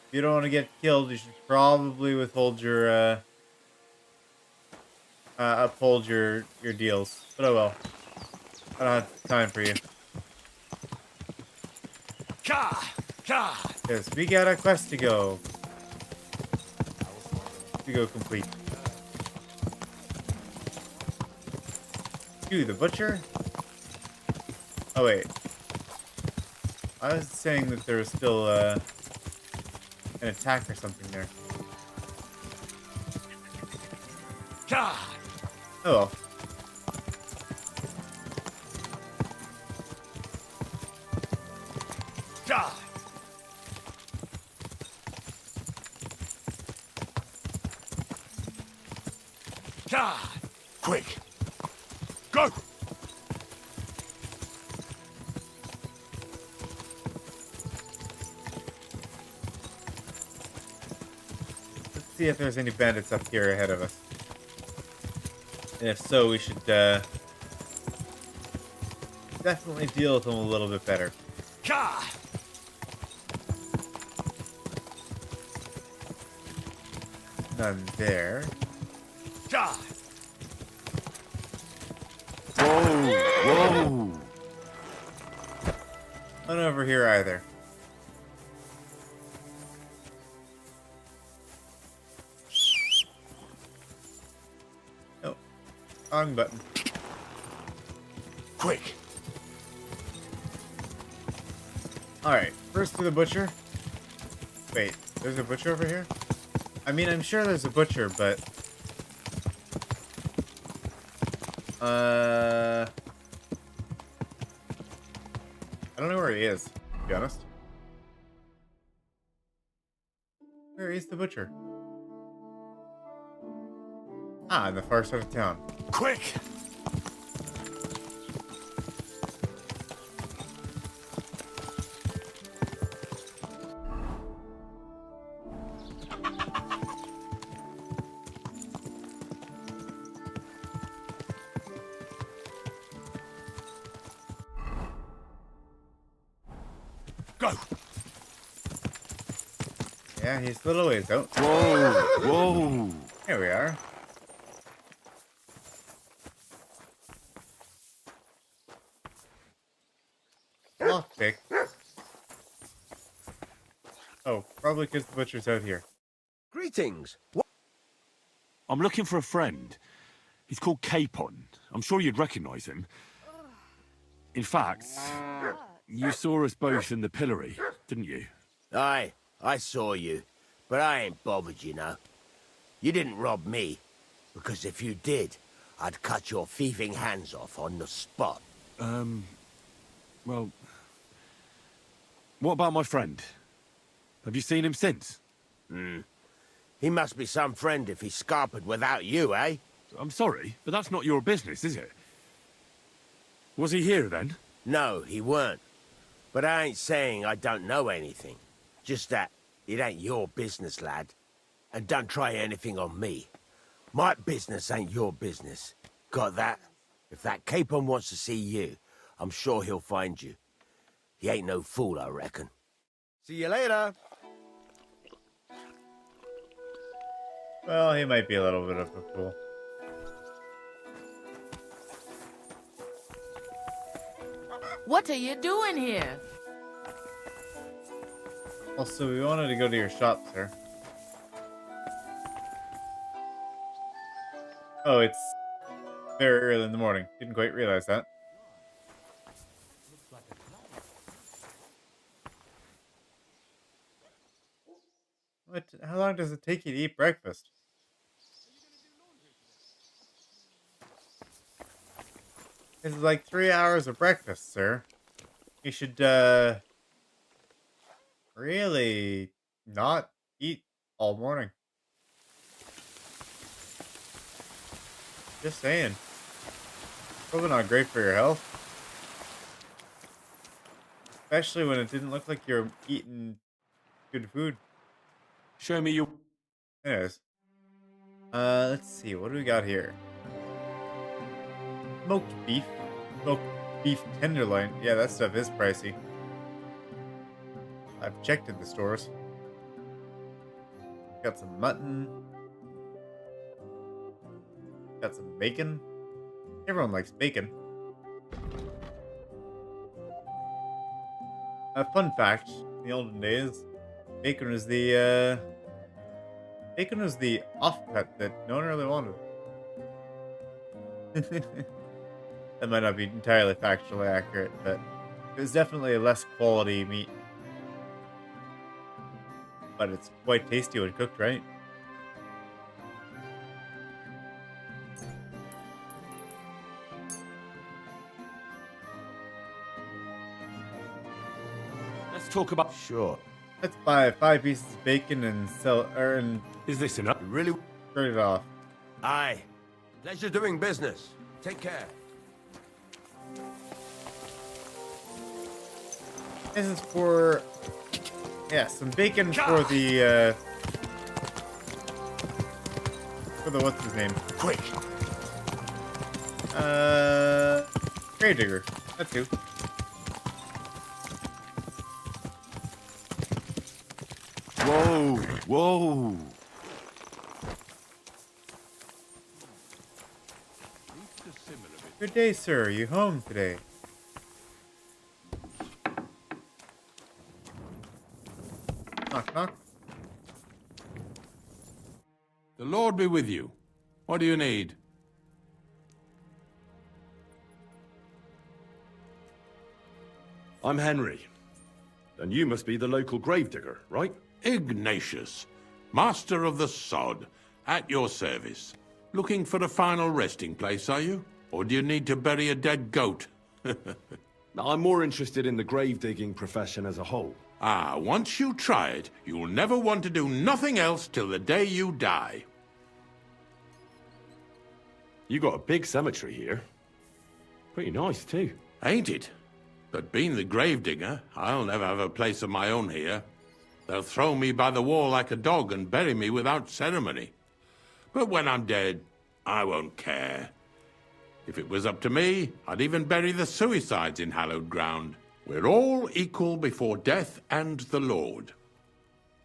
If you don't want to get killed, you should probably withhold your, uphold your deals. But oh well. I don't have time for you. Ka! Ka! Because we got a quest to go. To go complete. To the butcher? Oh wait. I was saying that there was still, an attack or something there. Ka! Oh well. Ka! Ka! Quick! Go! Let's see if there's any bandits up here ahead of us. And if so, we should, definitely deal with them a little bit better. Ka! None there. Ka! Whoa! None over here either. Nope. Wrong button. Quick! Alright, first to the butcher. Wait, there's a butcher over here? I mean, I'm sure there's a butcher, but... I don't know where he is, to be honest. Where is the butcher? Ah, in the far side of town. Quick! Go! Yeah, he's a little ways out. Whoa, whoa. Here we are. Lockpick. Oh, probably because the butcher's out here. Greetings. I'm looking for a friend. He's called Capon. I'm sure you'd recognize him. In fact, you saw us both in the pillory, didn't you? Aye, I saw you. But I ain't bothered, you know. You didn't rob me. Because if you did, I'd cut your thieving hands off on the spot. Well... What about my friend? Have you seen him since? He must be some friend if he's scarpered without you, eh? I'm sorry, but that's not your business, is it? Was he here, then? No, he weren't. But I ain't saying I don't know anything. Just that it ain't your business, lad. And don't try anything on me. My business ain't your business. Got that? If that Capon wants to see you, I'm sure he'll find you. He ain't no fool, I reckon. See you later. Well, he might be a little bit of a fool. What are you doing here? Also, we wanted to go to your shop, sir. Oh, it's very early in the morning. Didn't quite realize that. What? How long does it take you to eat breakfast? This is like 3 hours of breakfast, sir. You should, really not eat all morning. Just saying. Probably not great for your health. Especially when it didn't look like you're eating good food. Show me your... Anyways. Let's see. What do we got here? Smoked beef. Smoked beef tenderloin. Yeah, that stuff is pricey. I've checked in the stores. Got some mutton. Got some bacon. Everyone likes bacon. A fun fact, in the olden days, bacon was the offcut that no one really wanted. That might not be entirely factually accurate, but it was definitely a less quality meat. But it's quite tasty when cooked right. Let's talk about... Sure. Let's buy 5 pieces of bacon and sell and Is this enough? You really? trade it off. Aye. Pleasure doing business. Take care. This is for, yeah, some bacon for the what's his name? Quick. Gravedigger. That's who. Whoa, whoa. Good day, sir. Are you home today? Knock, knock. The Lord be with you. What do you need? I'm Henry. And you must be the local gravedigger, right? Ignatius, master of the sod, at your service. Looking for a final resting place, are you? Or do you need to bury a dead goat? I'm more interested in the grave digging profession as a whole. Ah, once you try it, you'll never want to do nothing else till the day you die. You got a big cemetery here. Pretty nice, too. Ain't it? But being the gravedigger, I'll never have a place of my own here. They'll throw me by the wall like a dog and bury me without ceremony. But when I'm dead, I won't care. If it was up to me, I'd even bury the suicides in hallowed ground. We're all equal before death and the Lord.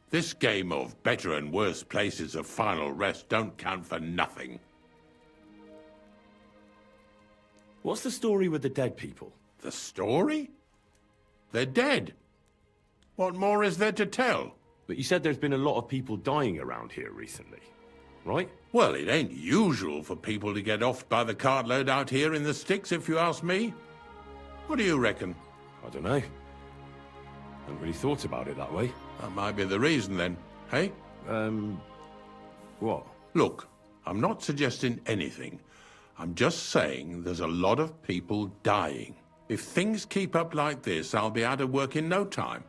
This game of better and worse places of final rest don't count for nothing. What's the story with the dead people? The story? They're dead. What more is there to tell? But you said there's been a lot of people dying around here recently, right? Well, it ain't usual for people to get offed by the cartload out here in the sticks, if you ask me. What do you reckon? I don't know. Haven't really thought about it that way. That might be the reason then, hey? What? Look, I'm not suggesting anything. I'm just saying there's a lot of people dying. If things keep up like this, I'll be out of work in no time.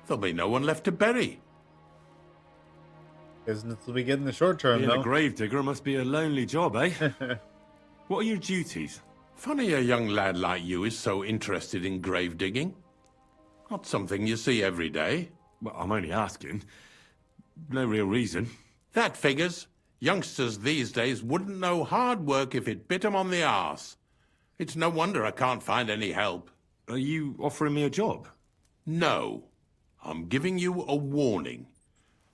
There'll be no one left to bury. Business will be good in the short term, Being though. a gravedigger must be a lonely job, eh? What are your duties? Funny a young lad like you is so interested in grave digging. Not something you see every day. Well, I'm only asking. No real reason. That figures. Youngsters these days wouldn't know hard work if it bit 'em on the arse. It's no wonder I can't find any help. Are you offering me a job? No. I'm giving you a warning.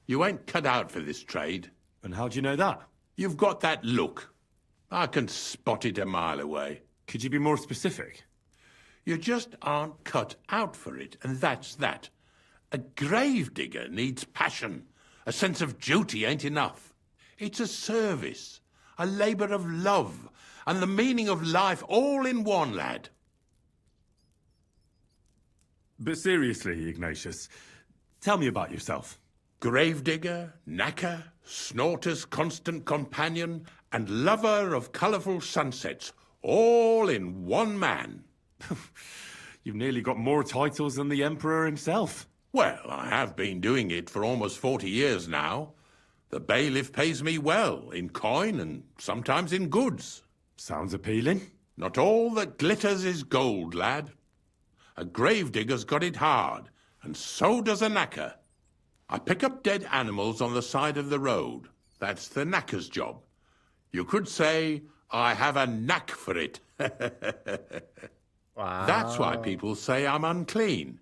You ain't cut out for this trade. And how do you know that? You've got that look. I can spot it a mile away. Could you be more specific? You just aren't cut out for it, and that's that. A gravedigger needs passion. A sense of duty ain't enough. It's a service, a labour of love, and the meaning of life all in one, lad. But seriously, Ignatius, tell me about yourself. Gravedigger, knacker, snorter's constant companion, and lover of colourful sunsets, all in one man. You've nearly got more titles than the Emperor himself. Well, I have been doing it for almost 40 years now. The bailiff pays me well, in coin and sometimes in goods. Sounds appealing. Not all that glitters is gold, lad. A gravedigger's got it hard, and so does a knacker. I pick up dead animals on the side of the road. That's the knacker's job. You could say, I have a knack for it. Wow. That's why people say I'm unclean.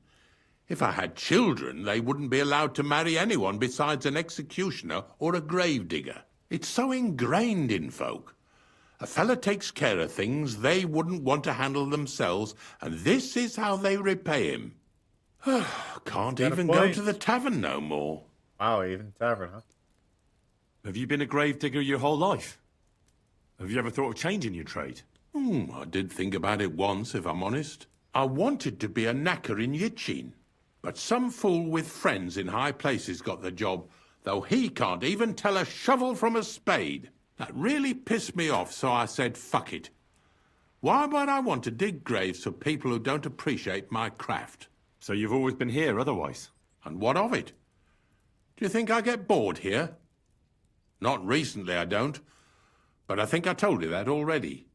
If I had children, they wouldn't be allowed to marry anyone besides an executioner or a gravedigger. It's so ingrained in folk. A fella takes care of things they wouldn't want to handle themselves, and this is how they repay him. Can't even go to the tavern no more. Wow, even tavern, huh? Have you been a gravedigger your whole life? Have you ever thought of changing your trade? I did think about it once, if I'm honest. I wanted to be a knacker in Yitchin, but some fool with friends in high places got the job, though he can't even tell a shovel from a spade. That really pissed me off, so I said, fuck it. Why would I want to dig graves for people who don't appreciate my craft? So you've always been here otherwise? And what of it? Do you think I get bored here? Not recently, I don't. But I think I told you that already.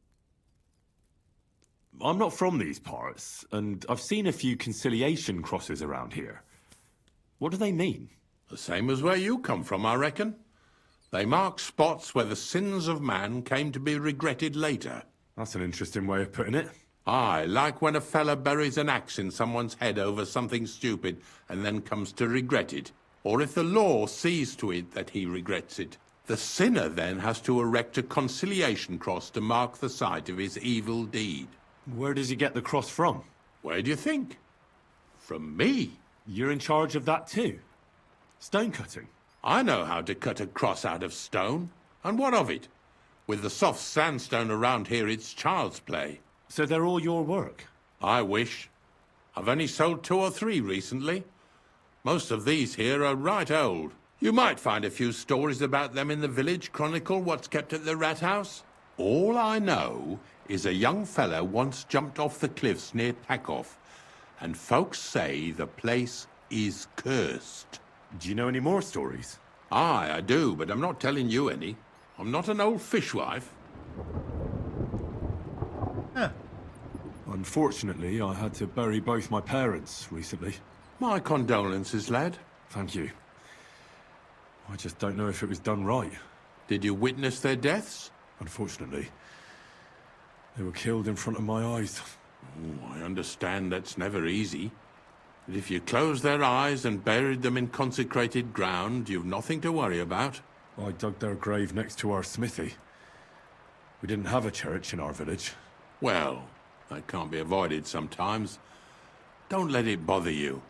I'm not from these parts, and I've seen a few conciliation crosses around here. What do they mean? The same as where you come from, I reckon. They mark spots where the sins of man came to be regretted later. That's an interesting way of putting it. Aye, like when a fella buries an axe in someone's head over something stupid and then comes to regret it. Or if the law sees to it that he regrets it. The sinner then has to erect a conciliation cross to mark the site of his evil deed. Where does he get the cross from? Where do you think? From me. You're in charge of that too? Stone cutting? I know how to cut a cross out of stone. And what of it? With the soft sandstone around here, it's child's play. So they're all your work? I wish. I've only sold 2 or 3 recently. Most of these here are right old. You might find a few stories about them in the village chronicle what's kept at the rat house. All I know is a young fella once jumped off the cliffs near Takoff, and folks say the place is cursed. Do you know any more stories? Aye, I do, but I'm not telling you any. I'm not an old fishwife. Huh. Unfortunately, I had to bury both my parents recently. My condolences, lad. Thank you. I just don't know if it was done right. Did you witness their deaths? Unfortunately. They were killed in front of my eyes. Oh, I understand that's never easy. But if you closed their eyes and buried them in consecrated ground, you've nothing to worry about. I dug their grave next to our smithy. We didn't have a church in our village. Well, that can't be avoided sometimes. Don't let it bother you.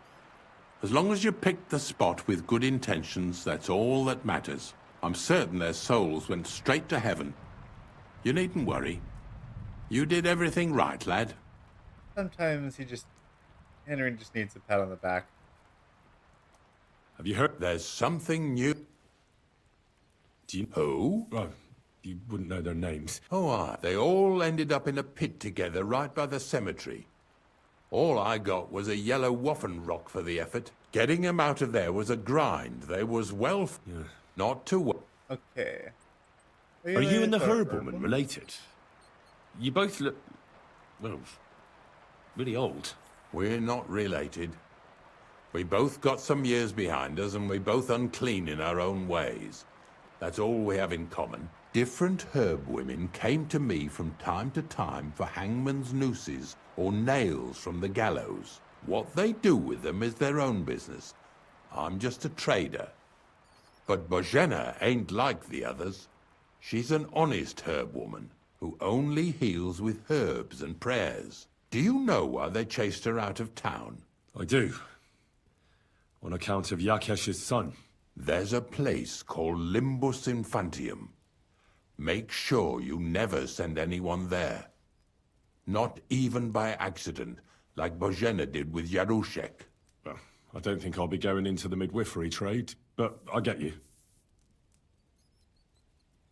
As long as you picked the spot with good intentions, that's all that matters. I'm certain their souls went straight to heaven. You needn't worry. You did everything right, lad. Sometimes Henry just needs a pat on the back. Have you heard? There's something new. Do you... Who? Well, you wouldn't know their names. Oh, they all ended up in a pit together right by the cemetery. All I got was a yellow waffen rock for the effort. Getting them out of there was a grind. They was well... Not to... Okay. Are you and the herb woman related? You both look... well, really old. We're not related. We both got some years behind us, and we both unclean in our own ways. That's all we have in common. Different herb women came to me from time to time for hangman's nooses or nails from the gallows. What they do with them is their own business. I'm just a trader. But Bozhena ain't like the others. She's an honest herb woman who only heals with herbs and prayers. Do you know why they chased her out of town? I do. On account of Yakesh's son. There's a place called Limbus Infantium. Make sure you never send anyone there. Not even by accident, like Bozhena did with Yarushek. Well, I don't think I'll be going into the midwifery trade, but I get you.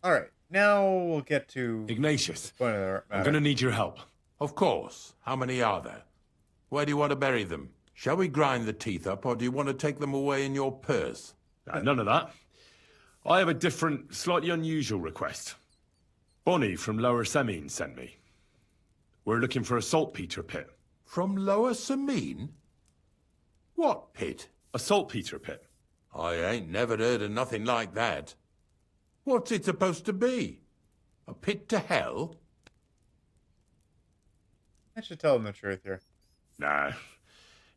Alright, now we'll get to... Ignatius, the point of the matter. I'm gonna need your help. Of course. How many are there? Where do you want to bury them? Shall we grind the teeth up, or do you want to take them away in your purse? None of that. I have a different, slightly unusual request. Bonnie from Lower Semine sent me. We're looking for a saltpetre pit. From Lower Semine? What pit? A saltpetre pit. I ain't never heard of nothing like that. What's it supposed to be? A pit to hell? I should tell him the truth here. Nah,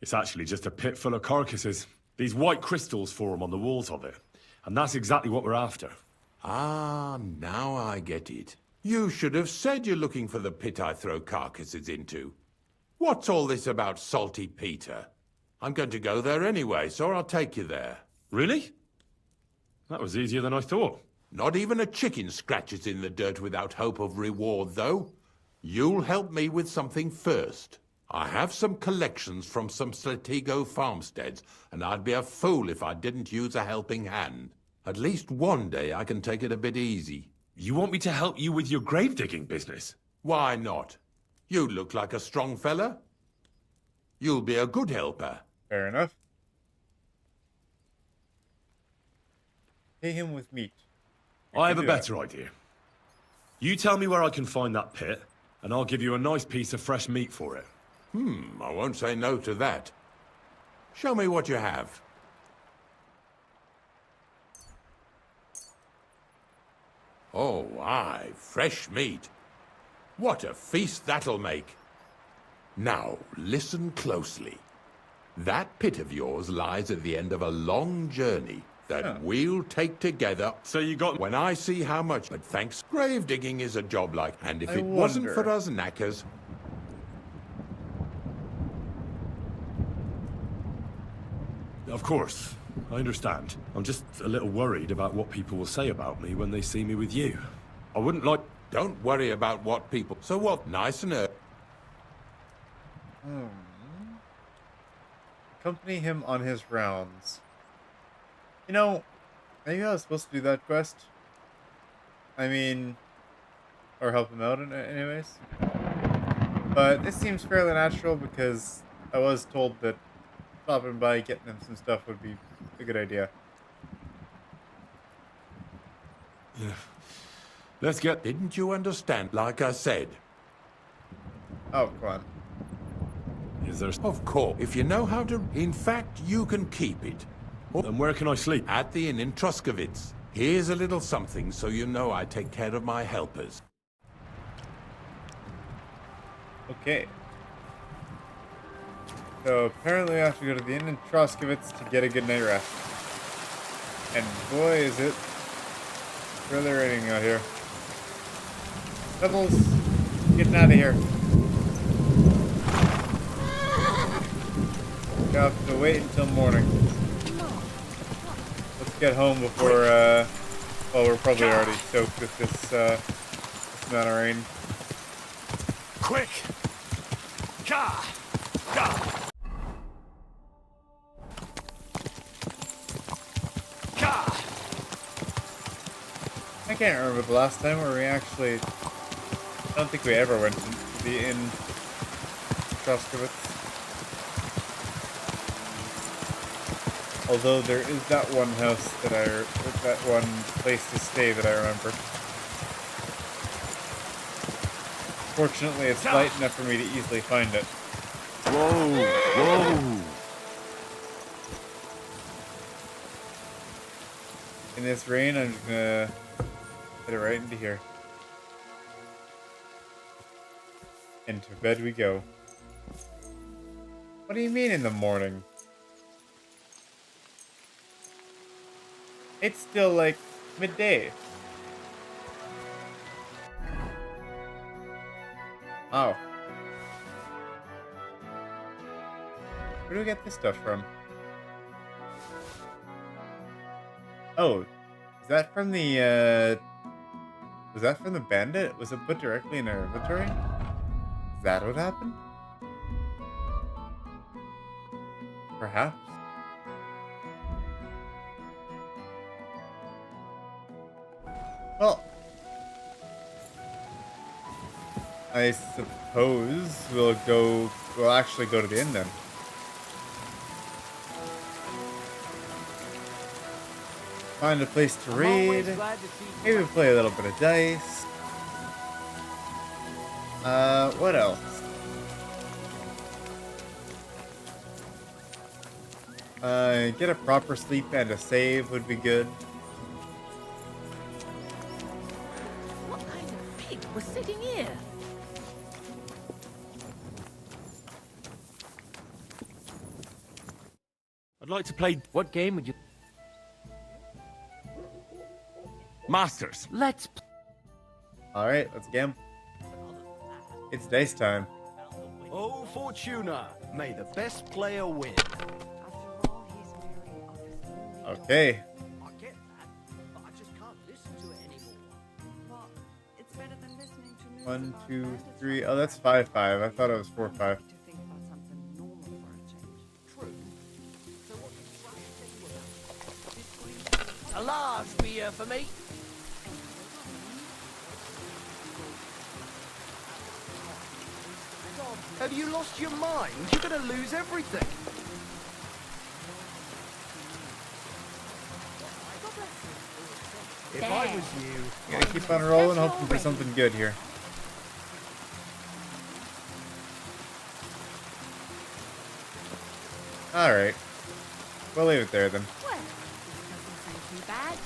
it's actually just a pit full of carcasses. These white crystals form on the walls of it. And that's exactly what we're after. Ah, now I get it. You should have said you're looking for the pit I throw carcasses into. What's all this about salty Peter? I'm going to go there anyway, so I'll take you there. Really? That was easier than I thought. Not even a chicken scratches in the dirt without hope of reward, though. You'll help me with something first. I have some collections from some Slatigo farmsteads, and I'd be a fool if I didn't use a helping hand. At least one day I can take it a bit easy. You want me to help you with your grave-digging business? Why not? You look like a strong fella. You'll be a good helper. Fair enough. Pay him with meat. I have a better idea. You tell me where I can find that pit, and I'll give you a nice piece of fresh meat for it. I won't say no to that. Show me what you have. Oh, aye, fresh meat. What a feast that'll make. Now, listen closely. That pit of yours lies at the end of a long journey that we'll take together. So you got... When I see how much... But thanks, grave digging is a job like... And if it wasn't for us knackers... Of course, I understand. I'm just a little worried about what people will say about me when they see me with you. I wouldn't like... Don't worry about what people... So what? Nice and early. Accompany him on his rounds. You know, maybe I was supposed to do that quest. I mean, or help him out anyways. But this seems fairly natural because I was told that stopping by, getting him some stuff would be a good idea. Yeah. Let's get... Didn't you understand? Like I said. Oh, come on. Is there... Of course. If you know how to... In fact, you can keep it. And where can I sleep? At the inn in Truskovitz. Here's a little something so you know I take care of my helpers. Okay. So apparently I have to go to the inn in Troskowitz to get a good night rest. And boy, is it really raining out here. Pebbles, getting out of here. We have to wait until morning. Let's get home before, well, we're probably already soaked with this amount of rain. Quick! Ka! Ka! I can't remember the last time where we actually... I don't think we ever went to the inn in Troskowitz. Although there is that one house that that one place to stay that I remember. Fortunately, it's light enough for me to easily find it. Whoa! Whoa! In this rain, I'm just gonna put it right into here. And to bed we go. What do you mean in the morning? It's still like midday. Oh. Where do we get this stuff from? Oh, is that from the, was that from the bandit? Was it put directly in our inventory? Is that what happened? Perhaps. Well, I suppose we'll actually go to the inn then. Find a place to read. Maybe play a little bit of dice. What else? Get a proper sleep and a save would be good. What kind of pig was sitting here? I'd like to play What game would you... Masters. Let's... Alright, let's gamble. It's dice time. Oh, Fortuna, may the best player win. Okay. I get that, but I just can't listen to it anymore. Well, it's better than listening to news 1, about 2, bandits 3. Oh, that's 5, 5. I thought it was 4, 5. to think about something normal for a change. True. So what did Trash tell you about? A large beer for me. Have you lost your mind? You're gonna lose everything. If I was you, Gotta keep on rolling, hoping for something good here. Alright. We'll leave it there then. Well, this doesn't seem too bad.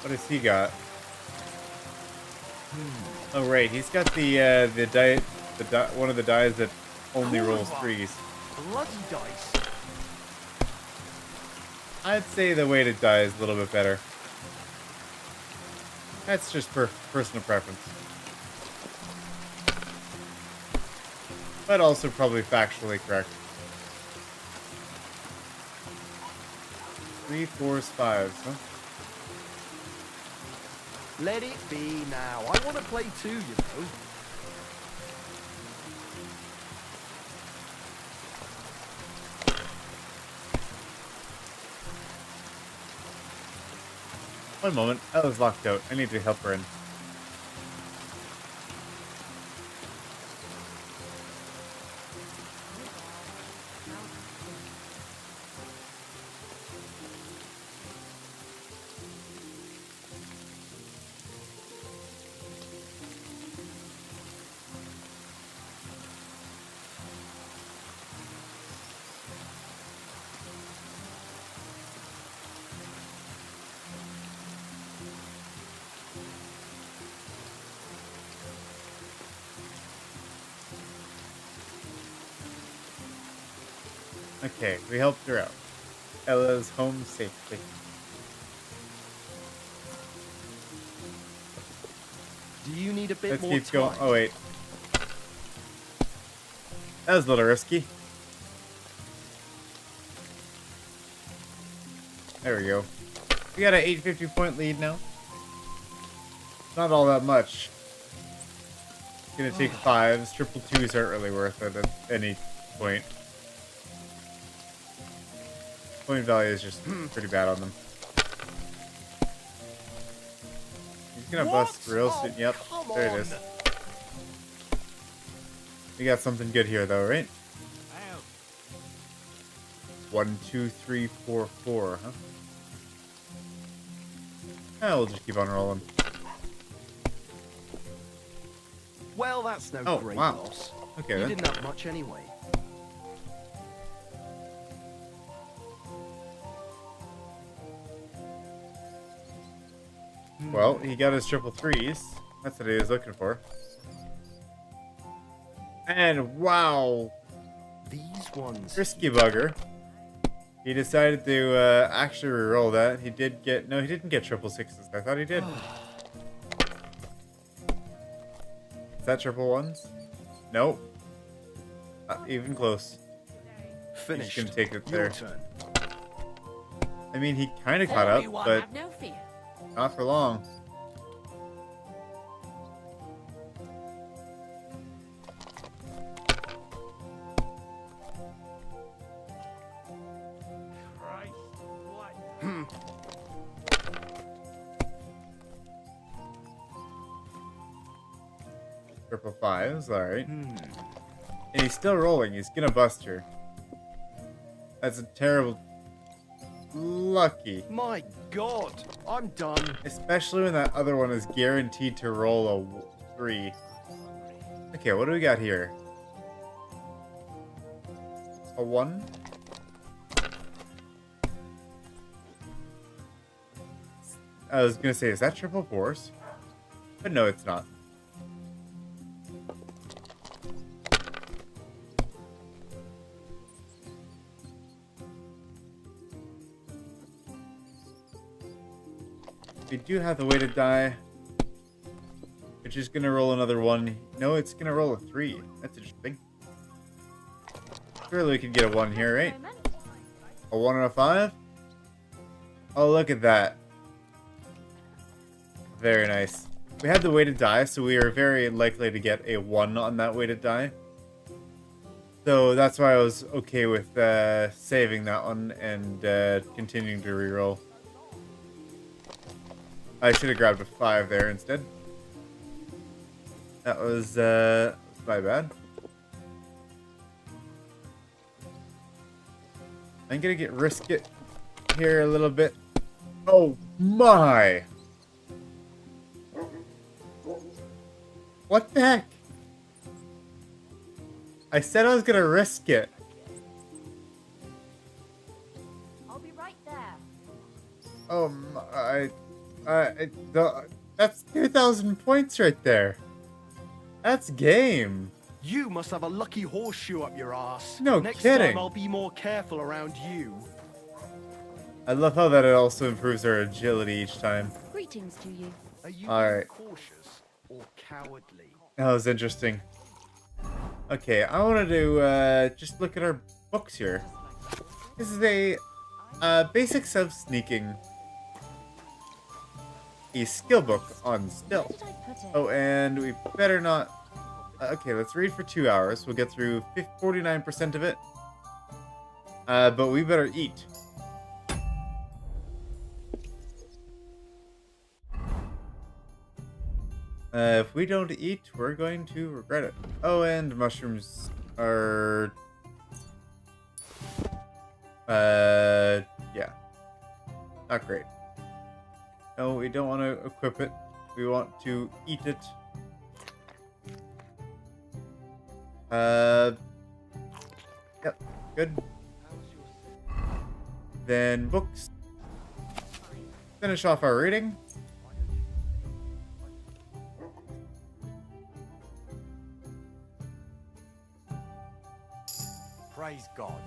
What has he got? Oh right, he's got the die, one of the dies that only rolls 3s. bloody dice. I'd say the weighted die is a little bit better. That's just personal preference. But also probably factually correct. 3, 4s, 5s, huh? Let it be now. I want to play too, you know. One moment. I was locked out. I need to help her in. Okay, we helped her out. Ella's home safely. Do you need a bit Let's more keep going. time? Oh, wait. That was a little risky. There we go. We got an 850 point lead now. Not all that much. Gonna take fives. Triple twos aren't really worth it at any point. Point value is just pretty bad on them. He's gonna bust real soon. Yep, there it is. We got something good here though, right? 1, 2, 3, 4, 4, huh? We'll just keep on rolling. Well, that's no great wow. loss. Okay, you then. didn't have much anyway. Well, he got his triple threes. That's what he was looking for. And wow, These ones. risky bugger. He decided to actually reroll that. He did get he didn't get triple sixes. I thought he did. Is that triple ones? Nope. Not even close. Finished. He's gonna take it Your there. turn. I mean, he kind of caught up, but have no fear. not for long. Triple fives, alright. And he's still rolling. He's gonna bust her. That's a terrible... Lucky. My God, I'm done. Especially when that other one is guaranteed to roll a 3. Okay, what do we got here? A 1? I was gonna say, is that triple fours? But no, it's not. We do have the weighted die, which is gonna roll another 1. No, it's gonna roll a 3. That's interesting. Surely we could get a 1 here, right? A 1 and a 5? Oh, look at that. Very nice. We had the weighted die, so we are very likely to get a 1 on that weighted die. So that's why I was okay with saving that one and continuing to reroll. I should have grabbed a 5 there instead. That was my bad. I'm gonna risk it here a little bit. Oh my! What the heck? I said I was gonna risk it. I'll be right there. Oh my! That's 2,000 points right there. That's game. You must have a lucky horseshoe up your ass. No Next kidding. time I'll be more careful around you. I love how that it also improves our agility each time. Greetings to you. Are you Alright. cautious or cowardly? That was interesting. Okay, I wanted to just look at our books here. This is a basics of sneaking. A skill book on stealth. Oh, and we better not... okay, let's read for 2 hours. We'll get through 49% of it. But we better eat. If we don't eat, we're going to regret it. Oh, and mushrooms are... yeah. Not great. No, we don't want to equip it. We want to eat it. Yep, good. Then books. Finish off our reading. Praise God.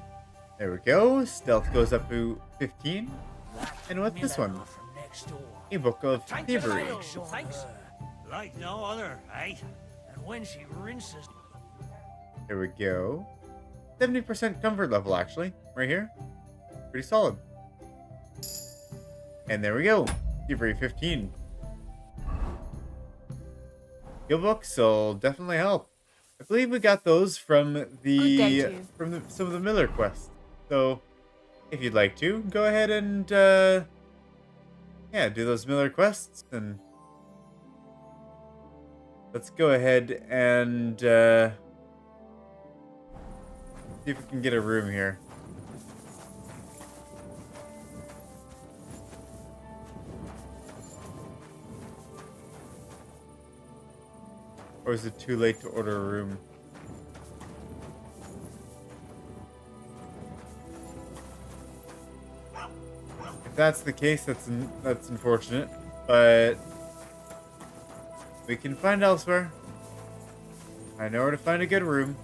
There we go. Stealth goes up to 15. And what's this one? A book of thievery. Thanks. Like no other, eh? And when she rinses... There we go. 70% comfort level, actually. Right here. Pretty solid. And there we go. Thievery 15. Skill books will definitely help. I believe we got those from some of the Miller quests. So, if you'd like to, go ahead and yeah, do those Miller quests, and let's go ahead and see if we can get a room here. Or is it too late to order a room? If that's the case, that's unfortunate, but we can find elsewhere. I know where to find a good room.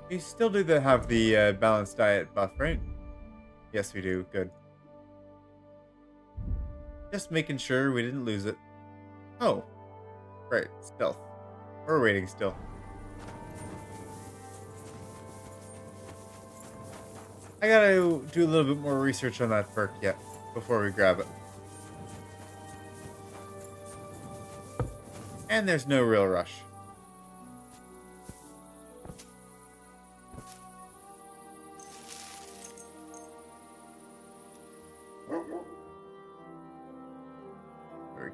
We still do have the balanced diet buff, right? Yes, we do. Good. Just making sure we didn't lose it. Oh. Right. Stealth. We're waiting still. I gotta do a little bit more research on that perk yet before we grab it. And there's no real rush.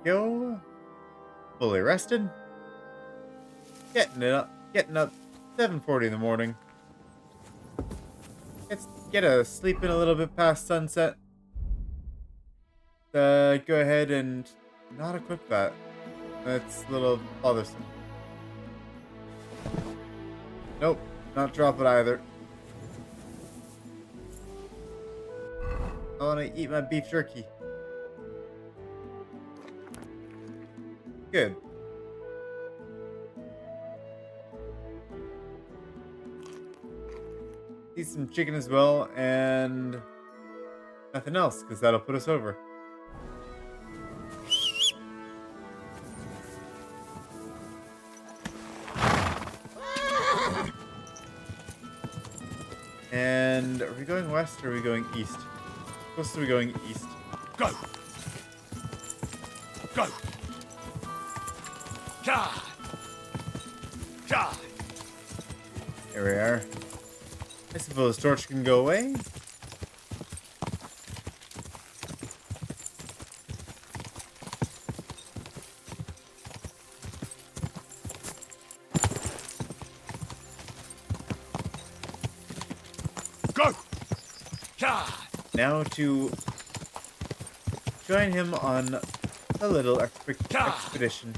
Go. Fully rested. Getting up 7:40 in the morning. Let's get a sleep in a little bit past sunset. Go ahead and not equip that. That's a little bothersome. Nope, not drop it either. I want to eat my beef jerky. Good. Eat some chicken as well, and nothing else, because that'll put us over. And are we going west or are we going east? Supposed to be going east. Go! Go! Here we are. I suppose torch can go away. Go! Now to join him on a little expedition.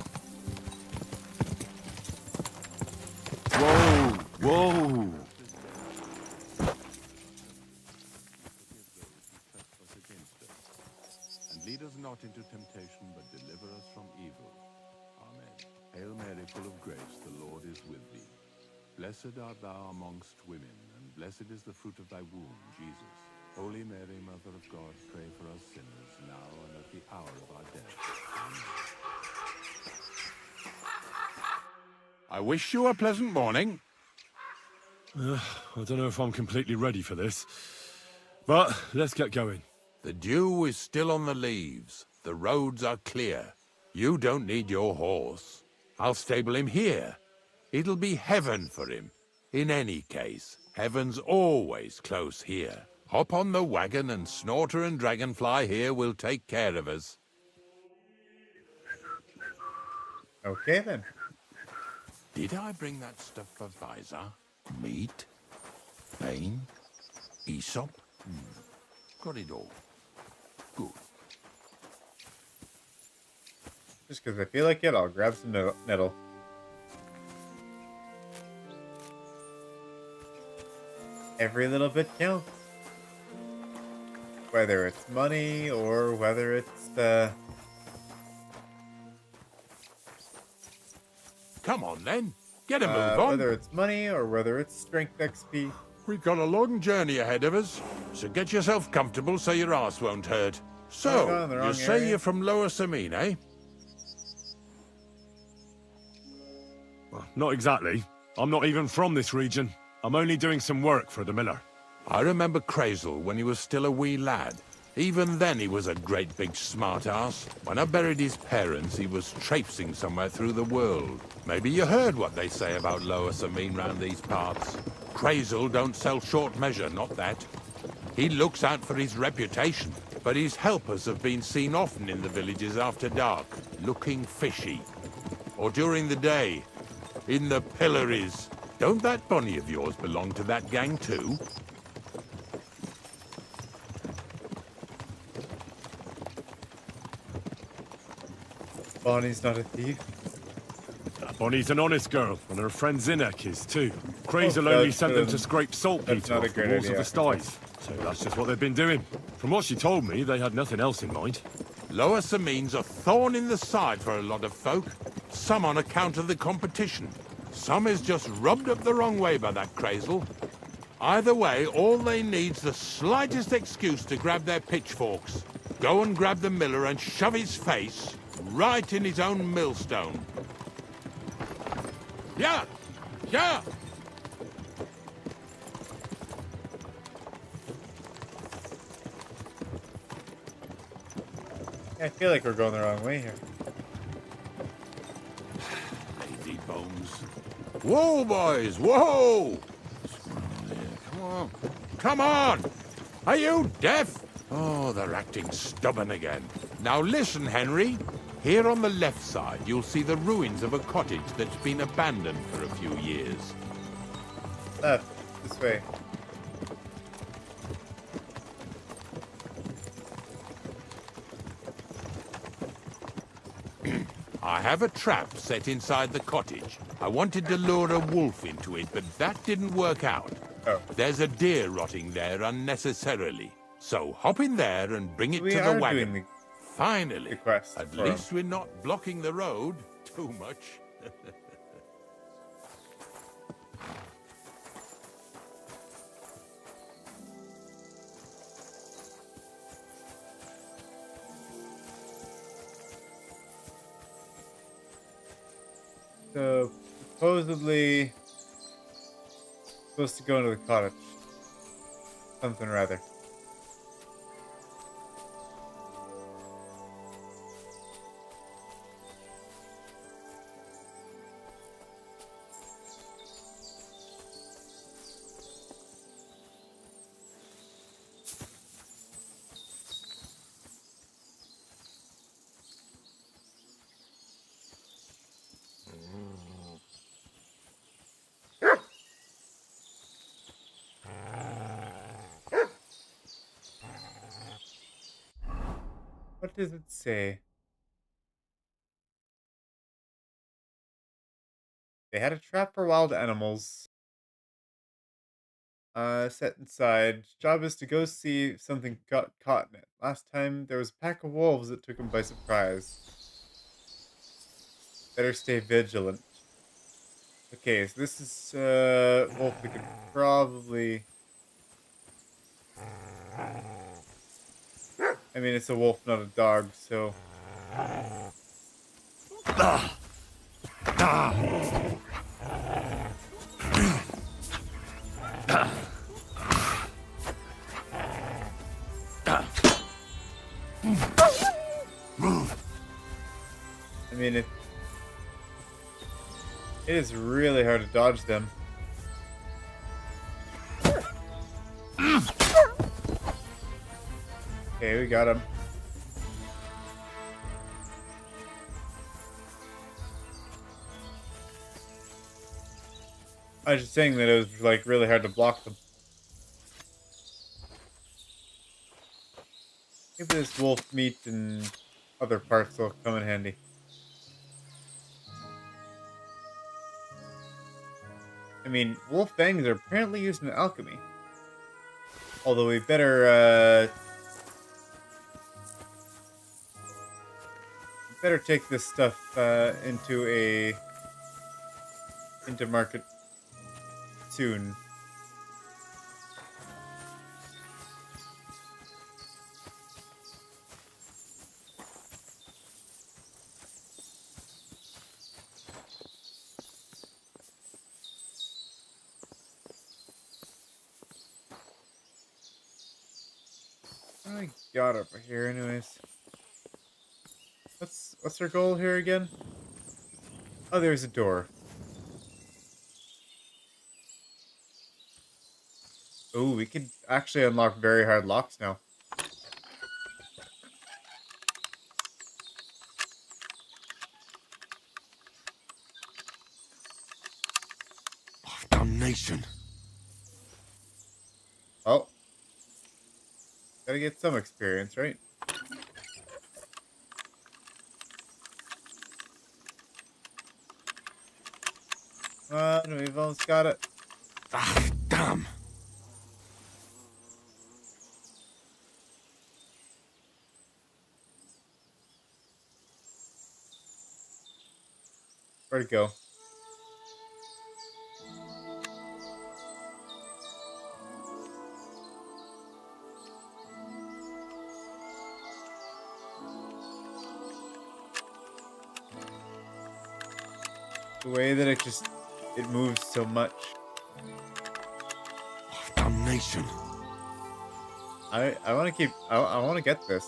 Whoa! Whoa! And lead us not into temptation, but deliver us from evil. Amen. Hail Mary, full of grace, the Lord is with thee. Blessed art thou amongst women, and blessed is the fruit of thy womb, Jesus. Holy Mary, Mother of God, pray for us sinners, now and at the hour of our death. Amen. I wish you a pleasant morning. I don't know if I'm completely ready for this, but let's get going. The dew is still on the leaves. The roads are clear. You don't need your horse. I'll stable him here. It'll be heaven for him. In any case, heaven's always close here. Hop on the wagon and Snorter and Dragonfly here will take care of us. Okay then. Did I bring that stuff for Visor? Meat? Pain? Aesop? Got it all. Good. Just because I feel like it, I'll grab some nettle. Every little bit counts. Whether it's money or whether it's Come on then, get a move on. whether it's money or whether it's strength XP. We've got a long journey ahead of us, so get yourself comfortable so your ass won't hurt. So, you say you're from Lower Samine, eh? Well, not exactly. I'm not even from this region. I'm only doing some work for the miller. I remember Crazel when he was still a wee lad. Even then he was a great big smart-ass. When I buried his parents, he was traipsing somewhere through the world. Maybe you heard what they say about Lower Samine round these parts. Crazel don't sell short measure, not that. He looks out for his reputation, but his helpers have been seen often in the villages after dark, looking fishy. Or during the day, in the pillories. Don't that bunny of yours belong to that gang too? Bonnie's not a thief. Bonnie's an honest girl, and her friend Zinnek is too. Crazel only sent them to scrape saltpetre off the walls of the sties. So that's just what they've been doing. From what she told me, they had nothing else in mind. Lower Samine's a thorn in the side for a lot of folk. Some on account of the competition. Some is just rubbed up the wrong way by that Crazel. Either way, all they need's the slightest excuse to grab their pitchforks. Go and grab the miller and shove his face right in his own millstone. Yeah! Yeah! I feel like we're going the wrong way here. Lazy bones. Whoa, boys! Whoa! Come on. Come on! Are you deaf? Oh, they're acting stubborn again. Now listen, Henry. Here on the left side, you'll see the ruins of a cottage that's been abandoned for a few years. Left. This way. I have a trap set inside the cottage. I wanted to lure a wolf into it, but that didn't work out. Oh. There's a deer rotting there unnecessarily. So hop in there and bring it to the wagon. Finally. At least we're not blocking the road too much. So, supposedly supposed to go into the cottage. Something or other. What does it say? They had a trap for wild animals. Set inside. Job is to go see if something got caught in it. Last time there was a pack of wolves that took him by surprise. Better stay vigilant. Okay, so this is wolf we could probably. I mean, it's a wolf, not a dog, so. I mean, it is really hard to dodge them. Okay, we got him. I was just saying that it was like really hard to block them. Maybe this wolf meat and other parts will come in handy. I mean, wolf fangs are apparently used in alchemy. Although we better better take this stuff into market soon. What do I got over here, anyways? What's our goal here again? Oh, there's a door. Oh, we could actually unlock very hard locks now. Oh, damnation. Oh. Gotta get some experience, right? We've almost got it. Ah, damn. Where'd it go? The way that it moves so much. Oh, damnation. I want to I want to get this.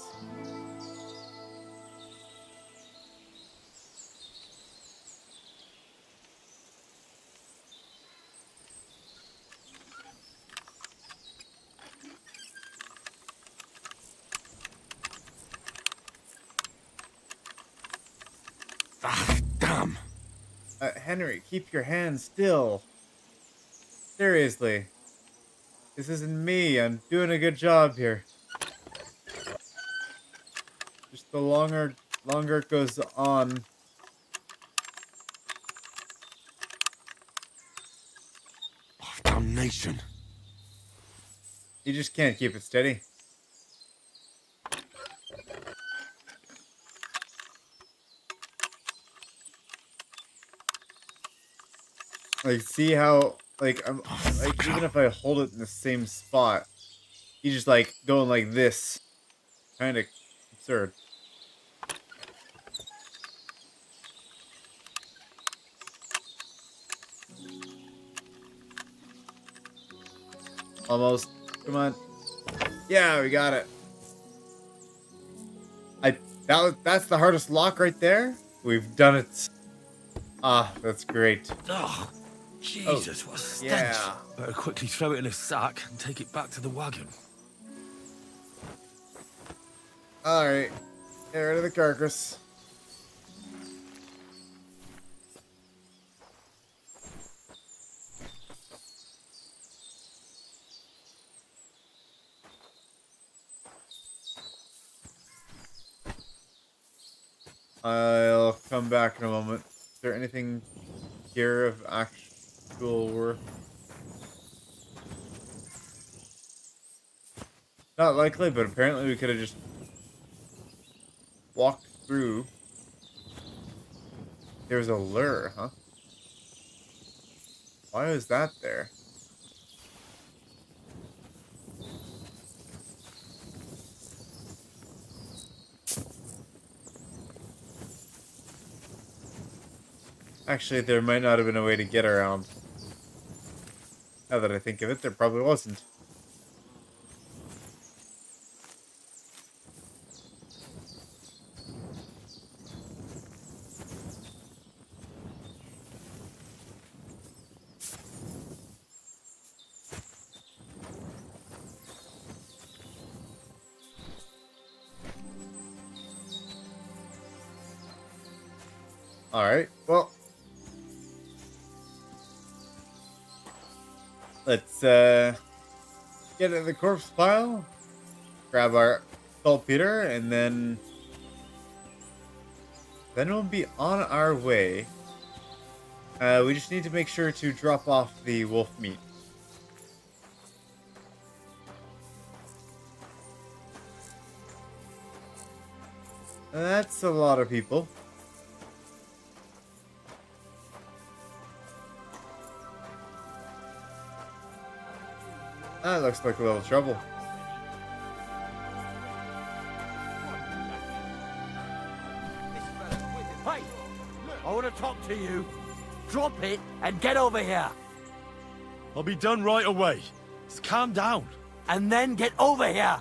Ah, damn. Henry, keep your hands still. Seriously. This isn't me. I'm doing a good job here. Just the longer it goes on. Oh, damnation. You just can't keep it steady. Like, see how, like, I'm, like, even if I hold it in the same spot, you just, like, going like this. Kind of absurd. Almost. Come on. Yeah, we got it. That's the hardest lock right there. We've done it. Ah, that's great. Oh, Jesus, what a stench. Yeah. Better quickly throw it in a sack and take it back to the wagon. Alright. Get rid of the carcass. I'll come back in a moment. Is there anything here of actual worth? Not likely, but apparently we could have just walked through. There's a lure, huh? Why was that there? Actually, there might not have been a way to get around. Now that I think of it, there probably wasn't. Alright, well. Let's get in the corpse pile, grab our saltpetre, and then we'll be on our way. We just need to make sure to drop off the wolf meat. That's a lot of people. That looks like a little trouble. Hey! I want to talk to you. Drop it and get over here. I'll be done right away. Just calm down. And then get over here.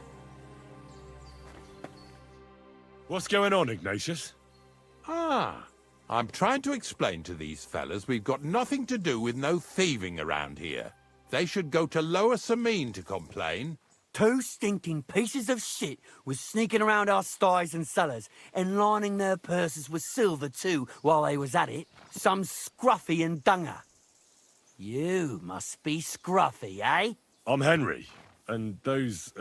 What's going on, Ignatius? Ah, I'm trying to explain to these fellas we've got nothing to do with no thieving around here. They should go to Lower Samine to complain. 2 stinking pieces of shit was sneaking around our sties and cellars and lining their purses with silver too while they was at it. Some scruffy and dunger. You must be scruffy, eh? I'm Henry, and those,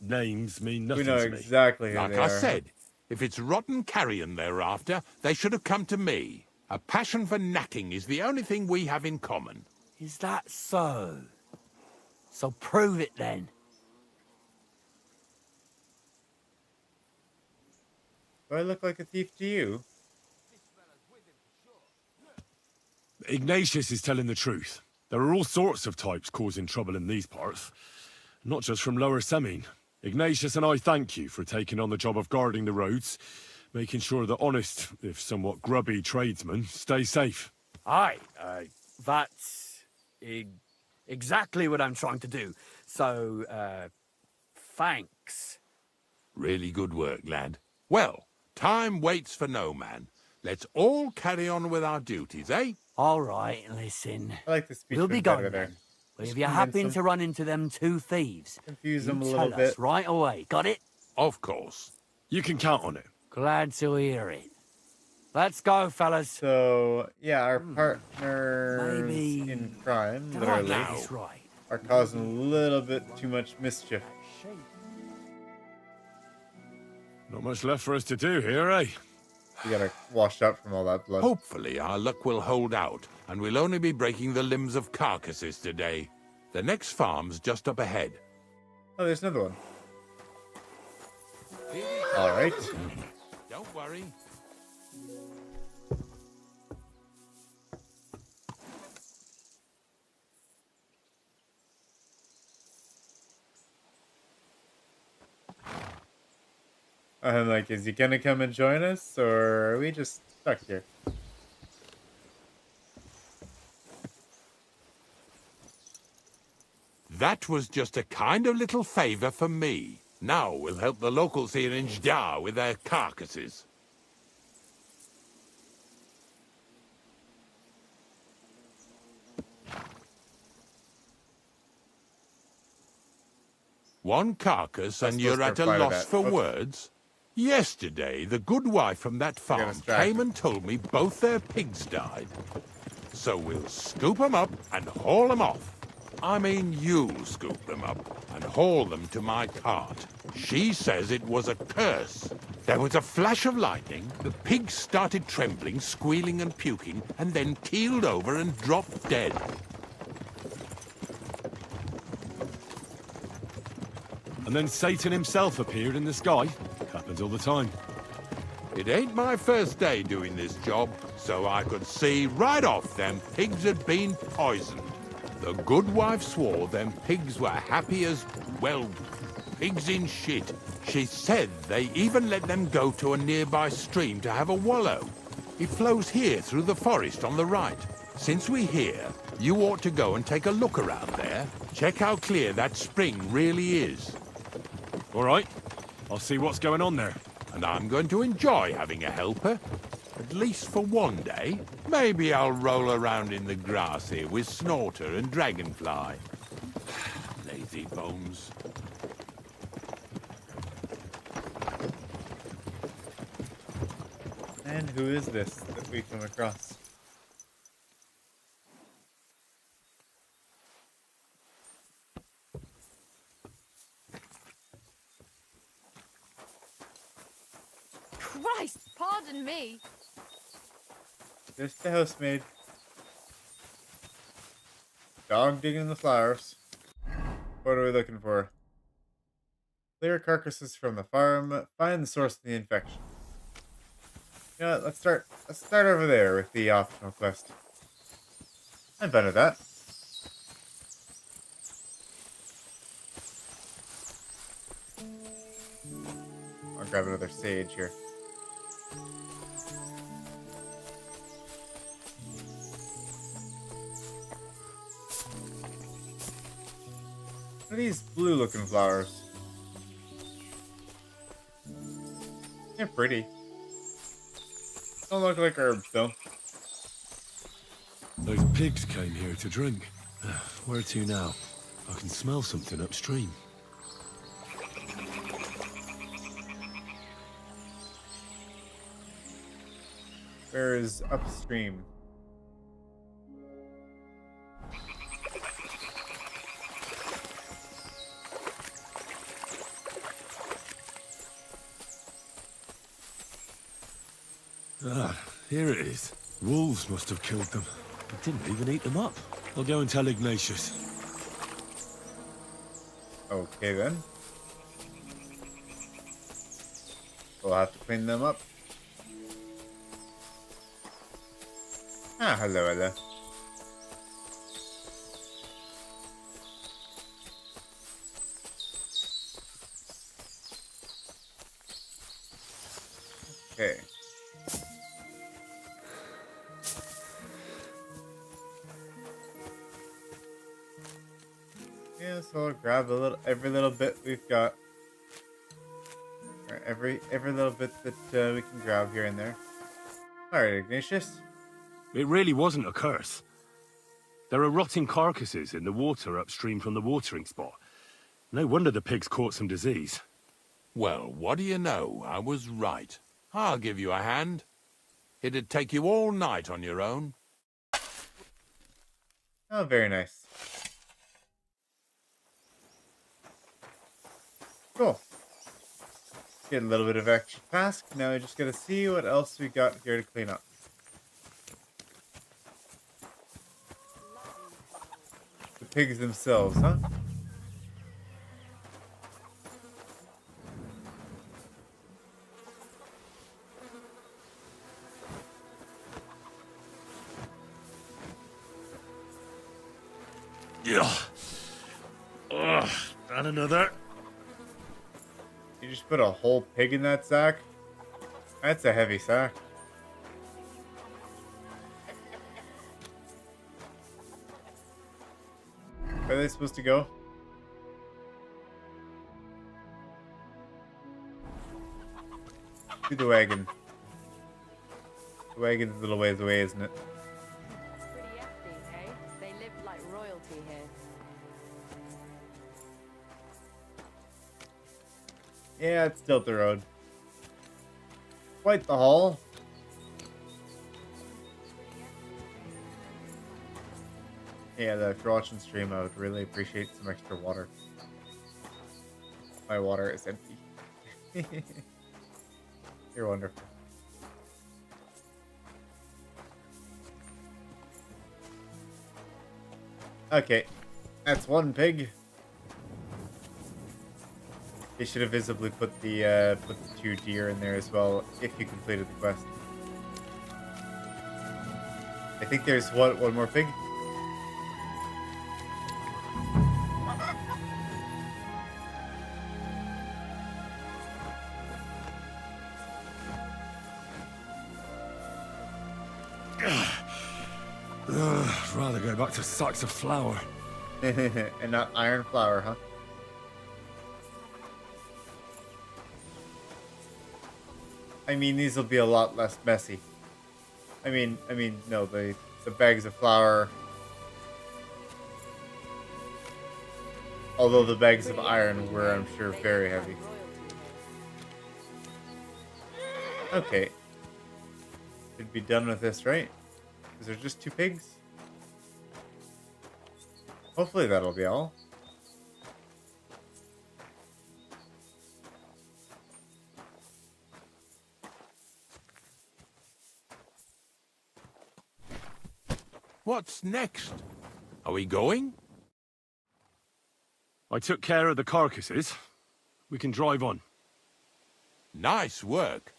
names mean nothing We know to me. exactly who Like they I are. said, if it's rotten carrion they're after, they should have come to me. A passion for knacking is the only thing we have in common. Is that so? So prove it then. Do I look like a thief to you? Ignatius is telling the truth. There are all sorts of types causing trouble in these parts. Not just from Lower Samine. Ignatius and I thank you for taking on the job of guarding the roads, making sure that honest, if somewhat grubby tradesmen stay safe. Aye, that's exactly what I'm trying to do. So, thanks. Really good work, lad. Well, time waits for no man. Let's all carry on with our duties, eh? All right, listen. I like the speech. We'll be better gone there. then. But if Just you convince happen them. to run into them 2 thieves, Confuse them a you little tell bit. us right away. Got it? Of course. You can count on it. Glad to hear it. Let's go, fellas. So, yeah, our partners Maybe- in crime, Did I literally, get this right? are causing a little bit too much mischief. Not much left for us to do here, eh? We gotta wash up from all that blood. Hopefully our luck will hold out, and we'll only be breaking the limbs of carcasses today. The next farm's just up ahead. Oh, there's another one. All right. Don't worry. I'm like, is he gonna come and join us, or are we just stuck here? That was just a kind of little favor for me. Now we'll help the locals here in Jdar with their carcasses. One carcass and you're at a loss for words? Yesterday, the good wife from that farm came and told me both their pigs died. So we'll scoop them up and haul them off. I mean, you'll scoop them up and haul them to my cart. She says it was a curse. There was a flash of lightning, the pigs started trembling, squealing and puking, and then keeled over and dropped dead. And then Satan himself appeared in the sky. Happens all the time. It ain't my first day doing this job, so I could see right off them pigs had been poisoned. The good wife swore them pigs were happy as, well, pigs in shit. She said they even let them go to a nearby stream to have a wallow. It flows here through the forest on the right. Since we're here, you ought to go and take a look around there. Check how clear that spring really is. All right. I'll see what's going on there. And I'm going to enjoy having a helper. At least for one day. Maybe I'll roll around in the grass here with Snorter and Dragonfly. Lazy bones. And who is this that we come across? Christ, pardon me. Just the housemaid. Dog digging the flowers. What are we looking for? Clear carcasses from the farm. Find the source of the infection. You know what, let's start over there with the optional quest. I'm fine with that. I'll grab another sage here. What are these blue looking flowers? They're pretty. Don't look like herbs though. Those pigs came here to drink. Where to now? I can smell something upstream. Where is upstream? Ah, here it is. Wolves must have killed them. I didn't even eat them up. I'll go and tell Ignatius. Okay then. We'll have to clean them up. Ah, hello, hello. Okay. Yeah, so I'll grab every little bit we've got. Or every little bit that we can grab here and there. Alright, Ignatius. It really wasn't a curse. There are rotting carcasses in the water upstream from the watering spot. No wonder the pigs caught some disease. Well, what do you know? I was right. I'll give you a hand. It'd take you all night on your own. Oh, very nice. Cool. Get a little bit of extra task. Now I just gotta see what else we got here to clean up. The pigs themselves, huh? Yeah. Ugh, and another. You just put a whole pig in that sack? That's a heavy sack. Where are they supposed to go? To the wagon. The wagon's a little ways away, isn't it? Pretty empty, eh? They live like royalty here. Yeah, it's still the road. Quite the haul. Yeah, if you're watching stream, I would really appreciate some extra water. My water is empty. You're wonderful. Okay, that's one pig. They should have visibly put the 2 deer in there as well if you completed the quest. I think there's one more pig. Rather go back to sacks of flour. And not iron flour, huh? I mean, these will be a lot less messy. I mean, no, the bags of flour. Although the bags of iron were, I'm sure, very heavy. Okay. Should be done with this, right? Is there just 2 pigs? Hopefully that'll be all. What's next? Are we going? I took care of the carcasses. We can drive on. Nice work.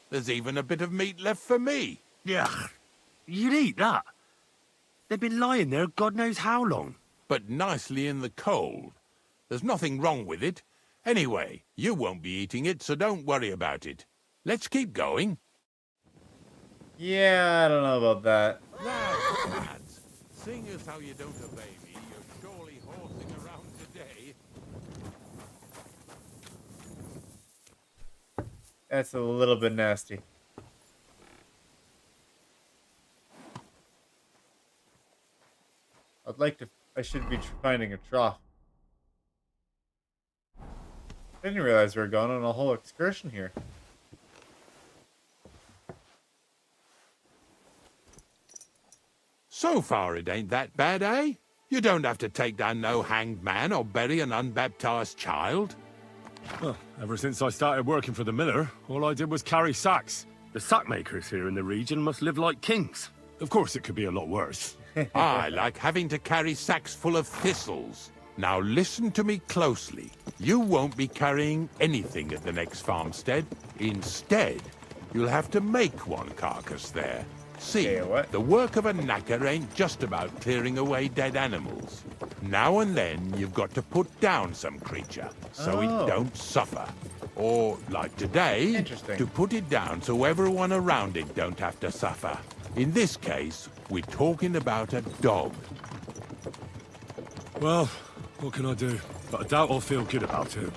There's even a bit of meat left for me. Yeah, you'd eat that. They've been lying there God knows how long. But nicely in the cold. There's nothing wrong with it. Anyway, you won't be eating it, so don't worry about it. Let's keep going. Yeah, I don't know about that. Lads, seeing as how you don't obey me, you're surely horsing around today. That's a little bit nasty. I should be finding a trough. I didn't realize we were going on a whole excursion here. So far it ain't that bad, eh? You don't have to take down no hanged man or bury an unbaptized child. Well, ever since I started working for the miller, all I did was carry sacks. The sack makers here in the region must live like kings. Of course, it could be a lot worse. I like having to carry sacks full of thistles. Now listen to me closely. You won't be carrying anything at the next farmstead. Instead, you'll have to make one carcass there. See, the work of a knacker ain't just about clearing away dead animals. Now and then, you've got to put down some creature, so it don't suffer. Or, like today, to put it down so everyone around it don't have to suffer. In this case, we're talking about a dog. Well, what can I do? But I doubt I'll feel good about it.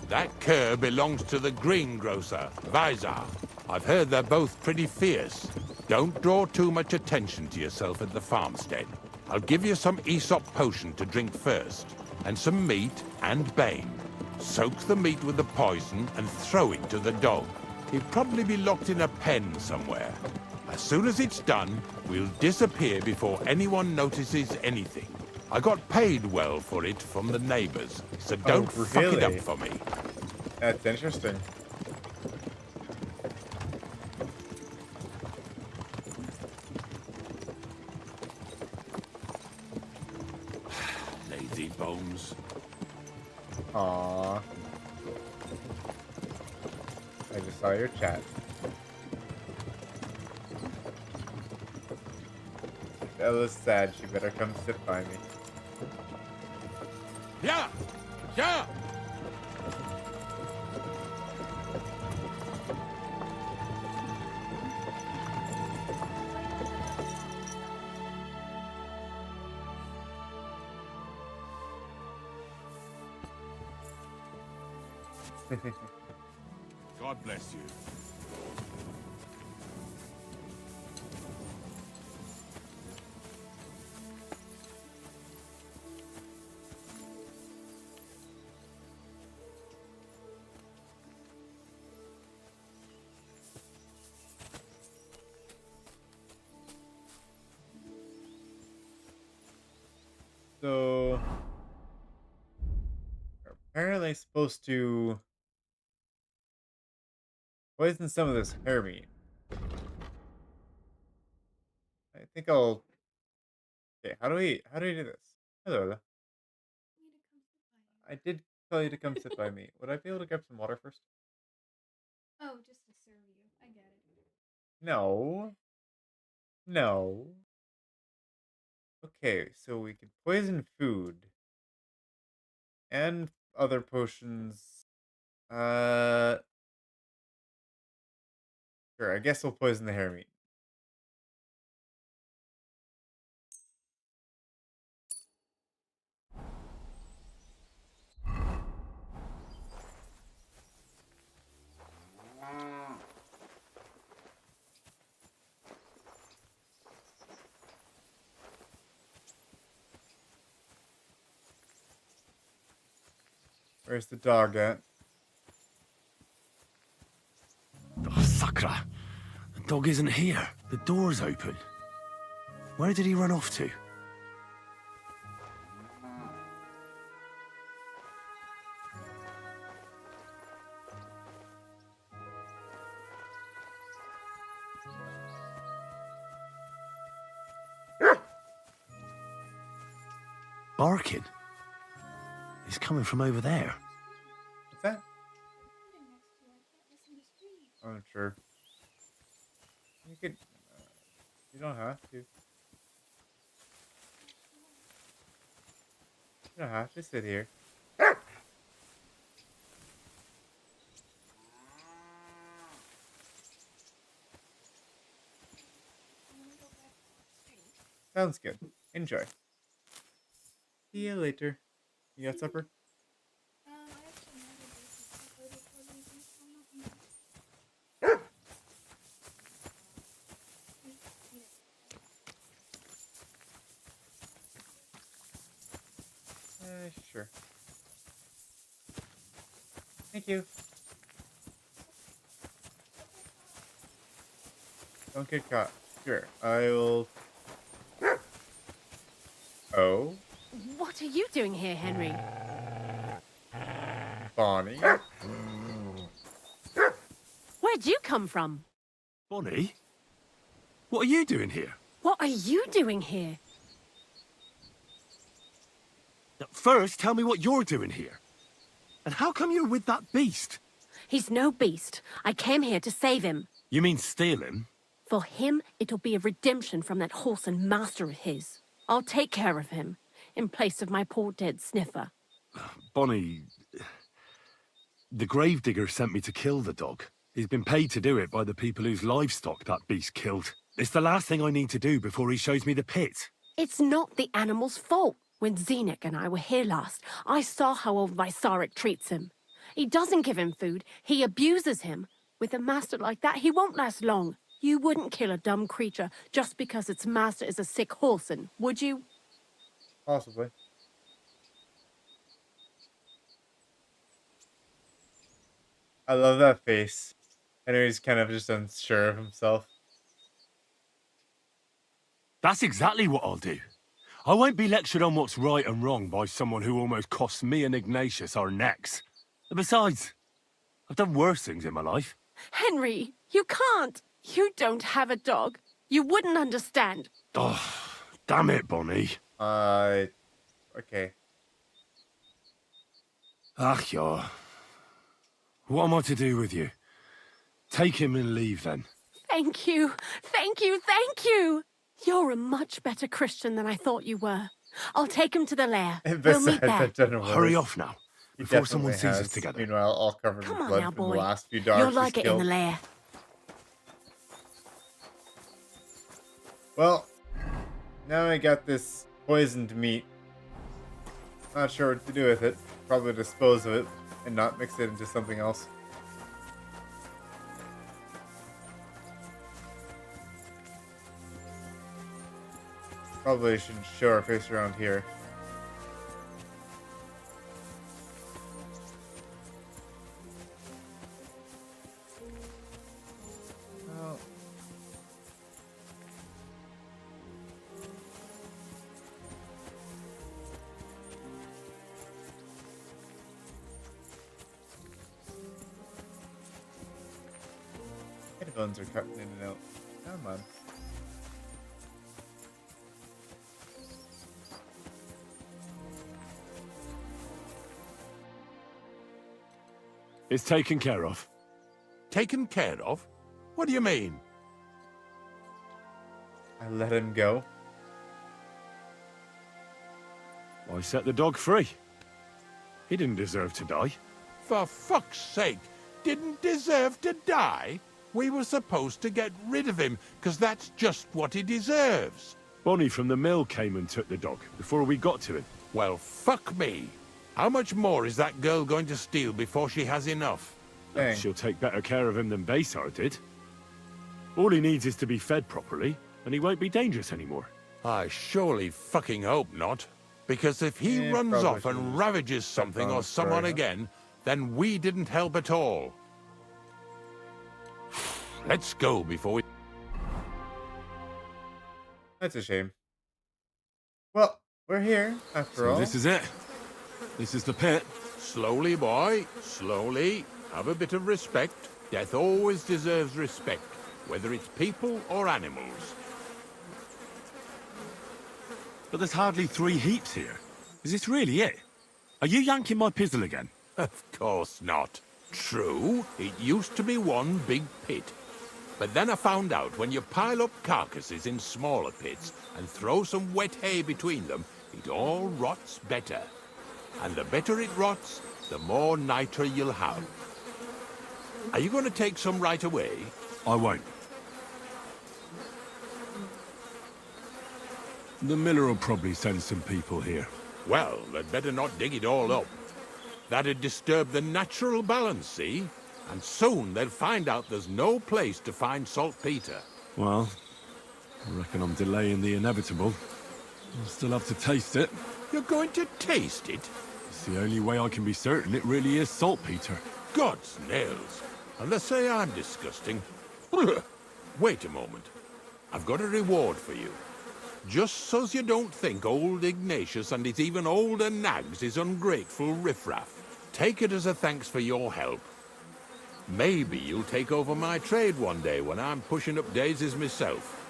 That cur belongs to the greengrocer, Vizar. I've heard they're both pretty fierce. Don't draw too much attention to yourself at the farmstead. I'll give you some Aesop potion to drink first, and some meat and bane. Soak the meat with the poison and throw it to the dog. He'll probably be locked in a pen somewhere. As soon as it's done, we'll disappear before anyone notices anything. I got paid well for it from the neighbors, so don't fuck it up for me. That's interesting. Lazy bones. Aww. I just saw your chat. Bella's sad. She better come sit by me. Yeah! Yeah! God bless you. So, we're apparently supposed to poison some of this hair meat. I think I'll. Okay, how do we do this? Hello. I did tell you to come sit by me. Would I be able to grab some water first? Oh, just to serve you. I get it. No. No. Okay, so we could poison food and other potions. Sure, I guess we'll poison the hair meat. Where's the dog at? Oh, Sakra! The dog isn't here. The door's open. Where did he run off to? Barking? He's coming from over there. What's that? I'm sure. You could. You don't have to. You don't have to sit here. Sounds good. Enjoy. See you later. You got supper? I actually never do supper before leaving, so I'm not gonna Sure. Thank you. Don't get caught. Sure, I will. Oh, What are you doing here, Henry? Bonnie. Where'd you come from? Bonnie? What are you doing here? What are you doing here? First, tell me what you're doing here. And how come you're with that beast? He's no beast. I came here to save him. You mean steal him? For him, it'll be a redemption from that horse and master of his. I'll take care of him, in place of my poor dead sniffer. Bonnie... The Gravedigger sent me to kill the dog. He's been paid to do it by the people whose livestock that beast killed. It's the last thing I need to do before he shows me the pit. It's not the animal's fault. When Zenek and I were here last, I saw how old Vysarik treats him. He doesn't give him food, he abuses him. With a master like that, he won't last long. You wouldn't kill a dumb creature just because its master is a sick horseman, would you? Possibly. I love that face. Henry's kind of just unsure of himself. That's exactly what I'll do. I won't be lectured on what's right and wrong by someone who almost cost me and Ignatius our necks. And besides, I've done worse things in my life. Henry, you can't. You don't have a dog. You wouldn't understand. Oh, damn it, Bonnie. Okay. Ach, yeah. What am I to do with you? Take him and leave, then. Thank you. Thank you. Thank you. You're a much better Christian than I thought you were. I'll take him to the lair. We'll meet there. Hurry off now, before someone sees us together. Meanwhile, all covered Come in on blood now, from boy. the last few dogs You'll like it in the lair. Well, now I got this poisoned meat. Not sure what to do with it. Probably dispose of it and not mix it into something else. Probably shouldn't show our face around here. Well, headphones are cutting in and out. Come on. It's taken care of. Taken care of? What do you mean? I let him go. I set the dog free. He didn't deserve to die. For fuck's sake, didn't deserve to die? We were supposed to get rid of him, because that's just what he deserves. Bonnie from the mill came and took the dog before we got to him. Well, fuck me. How much more is that girl going to steal before she has enough? Dang. She'll take better care of him than Baysar did. All he needs is to be fed properly, and he won't be dangerous anymore. I surely fucking hope not. Because if he Yeah, runs probably off and should've ravages something on or the story, someone huh? again, then we didn't help at all. Let's go before we... That's a shame. Well, we're here, after all. So this is it. This is the pit. Slowly, boy, slowly. Have a bit of respect. Death always deserves respect, whether it's people or animals. But there's hardly 3 heaps here. Is this really it? Are you yanking my pizzle again? Of course not. True, it used to be one big pit. But then I found out when you pile up carcasses in smaller pits and throw some wet hay between them, it all rots better. And the better it rots, the more niter you'll have. Are you going to take some right away? I won't. The miller will probably send some people here. Well, they'd better not dig it all up. That'd disturb the natural balance, see? And soon they'll find out there's no place to find saltpetre. Well, I reckon I'm delaying the inevitable. I'll still have to taste it. You're going to taste it? It's the only way I can be certain it really is saltpetre. God's nails. And they say I'm disgusting. Wait a moment. I've got a reward for you. Just so's you don't think old Ignatius and his even older nags is ungrateful riffraff. Take it as a thanks for your help. Maybe you'll take over my trade one day when I'm pushing up daisies myself.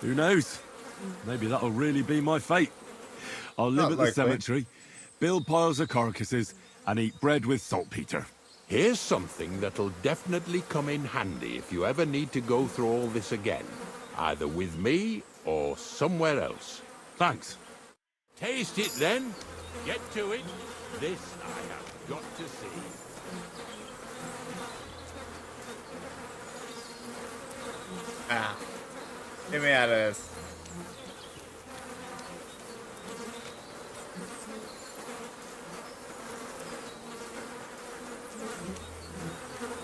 Who knows? Maybe that'll really be my fate. I'll live Not at the likely. cemetery, build piles of carcasses, and eat bread with saltpetre. Here's something that'll definitely come in handy if you ever need to go through all this again. Either with me or somewhere else. Thanks. Taste it then. Get to it. This I have got to see. Ah. Get me out of this.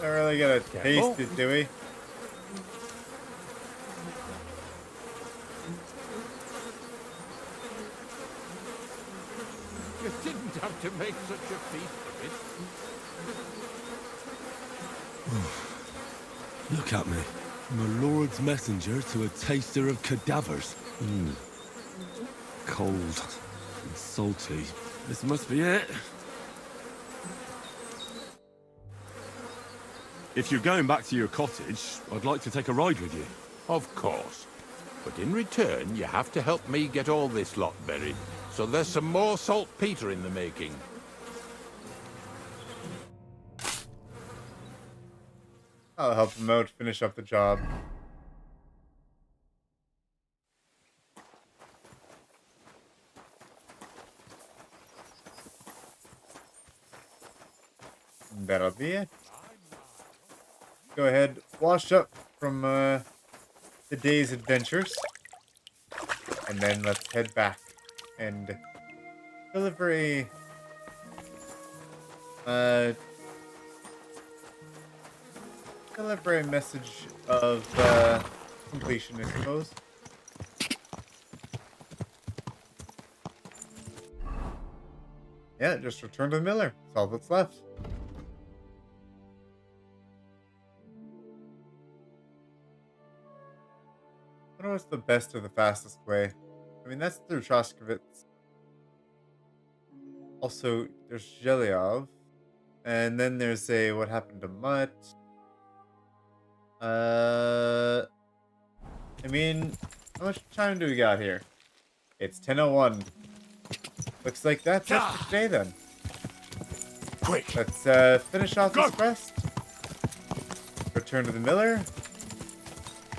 Not really gonna taste it, do we? You didn't have to make such a feast of it. Look at me. I'm a lord's messenger to a taster of cadavers. Cold and salty. This must be it. If you're going back to your cottage, I'd like to take a ride with you. Of course. But in return, you have to help me get all this lot buried. So there's some more saltpetre in the making. I'll help him out, finish up the job. That'll be it. Go ahead, wash up from the day's adventures. And then let's head back and deliver a message of completion, I suppose. Yeah, just return to the miller. That's all that's left. I don't know what's the best or the fastest way. I mean, that's through Troskovitz. Also, there's Zhelyov. And then there's a What Happened to Mutt. I mean, how much time do we got here? It's 10:01. Looks like that's it for today then. Quick! Let's finish off this quest. Return to the miller.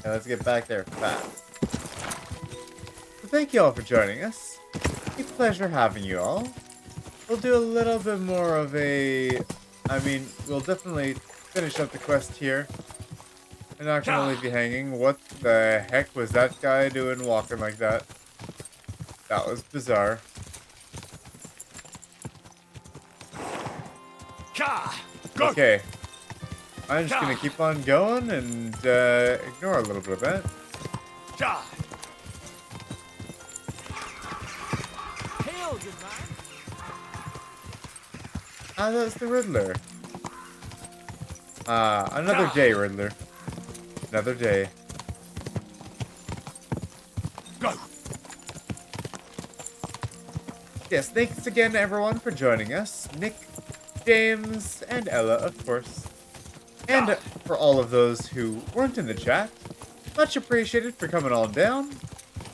And let's get back there fast. So thank you all for joining us. A pleasure having you all. We'll do a little bit more of a... I mean, we'll definitely finish up the quest here. I'm not gonna leave you hanging. What the heck was that guy doing walking like that? That was bizarre. Okay. I'm just gonna keep on going and ignore a little bit of that. Ah, that's the Riddler. Another day, Riddler. Another day. Go. Yes, thanks again, everyone, for joining us. Nick, James, and Ella, of course. And for all of those who weren't in the chat, much appreciated for coming on down.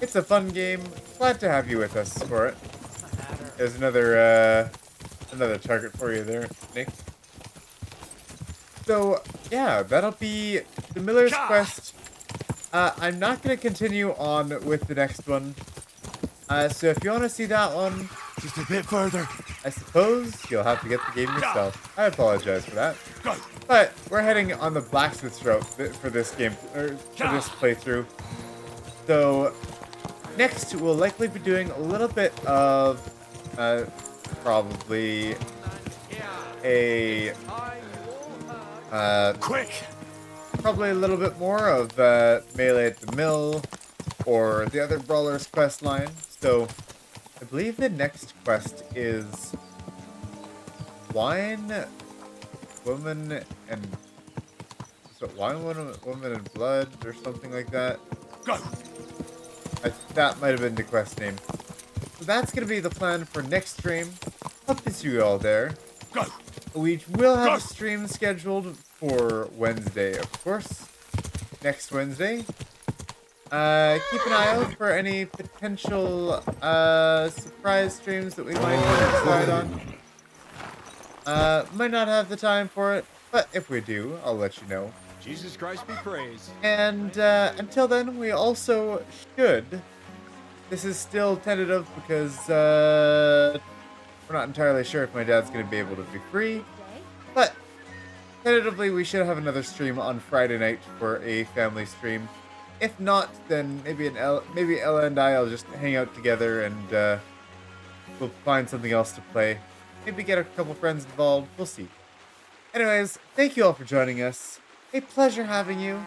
It's a fun game. Glad to have you with us for it. There's another another target for you there, Nick. So, yeah, that'll be the Miller's Quest. I'm not going to continue on with the next one. So if you want to see that one, just a bit further, I suppose you'll have to get the game yourself. I apologize for that. But we're heading on the blacksmith's route for this game, or for this playthrough. So next we'll likely be doing a little bit of probably a probably a little bit more of Melee at the Mill or the other Brawlers quest line. So I believe the next quest is Wine, Woman, and Wine, Woman, and Blood, or something like that. That might have been the quest name. So that's going to be the plan for next stream. Hope to see you all there. We will have a stream scheduled for Wednesday, of course. Next Wednesday. Keep an eye out for any potential surprise streams that we might decide on. Might not have the time for it, but if we do, I'll let you know. Jesus Christ be praised. And until then, we also should. This is still tentative because we're not entirely sure if my dad's going to be able to be free. But tentatively, we should have another stream on Friday night for a family stream. If not, then maybe Ella and I'll just hang out together and we'll find something else to play. Maybe get a couple friends involved. We'll see. Anyways, thank you all for joining us. A pleasure having you.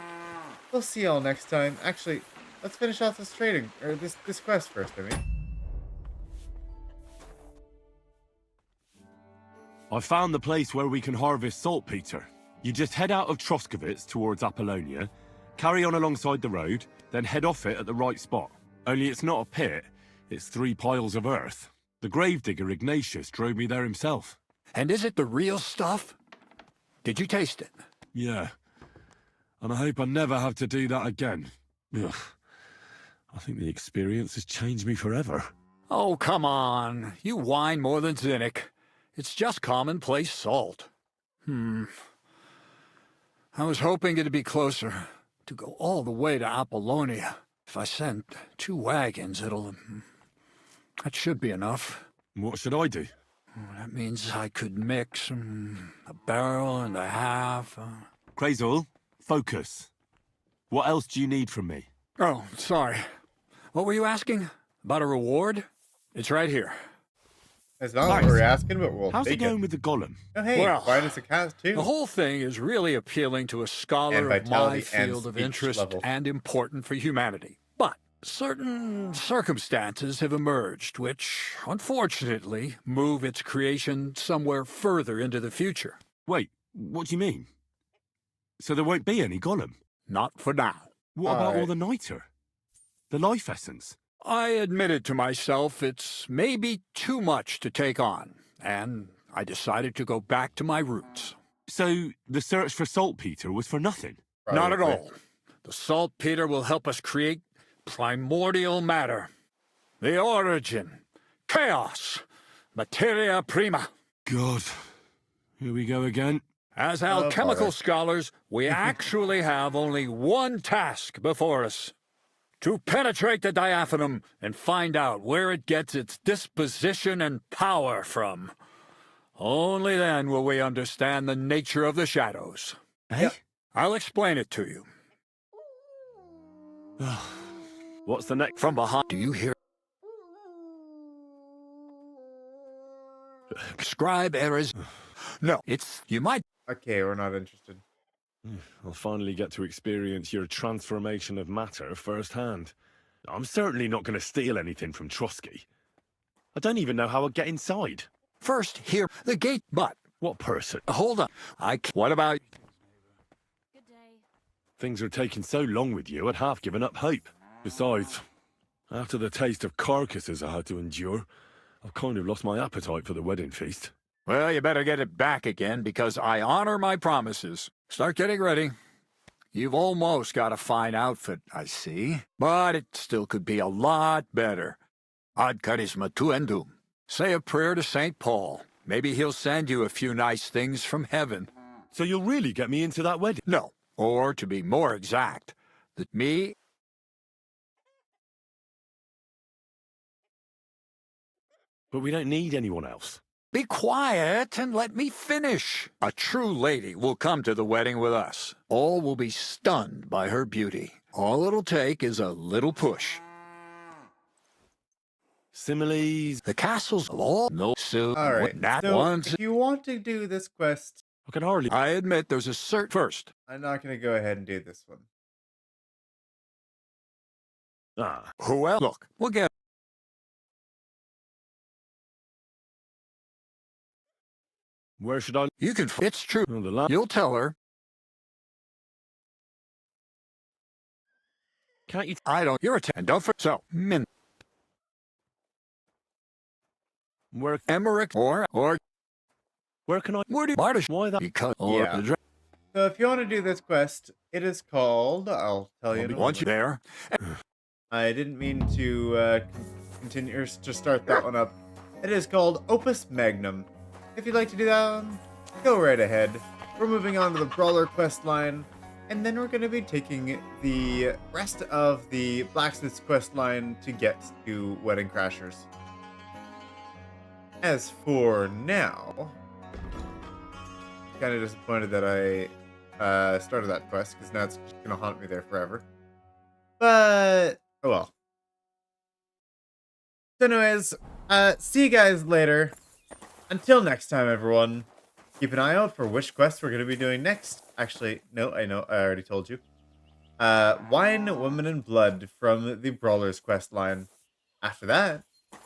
We'll see you all next time. Actually, let's finish off this trading, or this quest first, I mean. I found the place where we can harvest saltpetre. You just head out of Troskowitz towards Apollonia, carry on alongside the road, then head off it at the right spot. Only it's not a pit, it's 3 piles of earth. The Gravedigger Ignatius drove me there himself. And is it the real stuff? Did you taste it? Yeah. And I hope I never have to do that again. Ugh. I think the experience has changed me forever. Oh, come on. You whine more than Zinnik. It's just commonplace salt. I was hoping it'd be closer. To go all the way to Apollonia. If I send 2 wagons, that should be enough. What should I do? That means I could mix a barrel and a half. Crazul, focus. What else do you need from me? Oh, sorry. What were you asking? About a reward? It's right here. It's not what we're asking, but we'll How's take it going with the golem? Oh, hey, well, why does it cast too? The whole thing is really appealing to a scholar of my field of interest and important for humanity. But certain circumstances have emerged which, unfortunately, move its creation somewhere further into the future. Wait, what do you mean? So there won't be any golem? Not for now. What about all the niter? The life essence? I admitted to myself it's maybe too much to take on, and I decided to go back to my roots. So the search for saltpetre was for nothing? Not at all. The saltpetre will help us create primordial matter. The origin. Chaos. Materia prima. God. Here we go again. As alchemical scholars, we actually have only one task before us. To penetrate the diaphanum and find out where it gets its disposition and power from. Only then will we understand the nature of the shadows. Eh? I'll explain it to you. What's the next? From behind, do you hear? Scribe errors. No, you might. Okay, we're not interested. I'll finally get to experience your transformation of matter firsthand. I'm certainly not going to steal anything from Trotsky. I don't even know how I'd get inside. First, here, the gate, but... What person? Hold on. What about... Good day. Things are taking so long with you, I'd half given up hope. Besides, after the taste of carcasses I had to endure, I've kind of lost my appetite for the wedding feast. Well, you better get it back again, because I honor my promises. Start getting ready. You've almost got a fine outfit, I see. But it still could be a lot better. Ad charisma tuendum. Say a prayer to St. Paul. Maybe he'll send you a few nice things from heaven. So you'll really get me into that wedding? No, or to be more exact, that me... But we don't need anyone else. Be quiet and let me finish. A true lady will come to the wedding with us. All will be stunned by her beauty. All it'll take is a little push. Similes. The castles will all know soon. All right. That So once. if you want to do this quest, I can hardly... I admit there's a cert first. I'm not going to go ahead and do this one. Ah. Who else? Look, we'll get... Where should I... You can... It's true. Oh, You'll tell her. Can't you... I don't... You're a... And don't forget... So, Min... Where... Emmerich or... Where can I... Where do you... Martish... Why that... Because... Yeah. So if you want to do this quest, it is called... I'll tell you. Once you're there... I didn't mean to continue or to start that one up. It is called Opus Magnum. If you'd like to do that one, go right ahead. We're moving on to the Brawler quest line, and then we're going to be taking the rest of the Blacksmith's quest line to get to Wedding Crashers. As for now, kind of disappointed that I started that quest, because now it's just going to haunt me there forever. But, oh well. So anyways, see you guys later. Until next time, everyone, keep an eye out for which quest we're going to be doing next. Actually, no, I know, I already told you. Wine, Woman, and Blood from the Brawlers quest line. After that,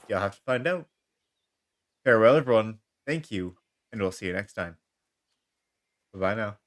you'll have to find out. Farewell, everyone. Thank you, and we'll see you next time. Bye-bye now.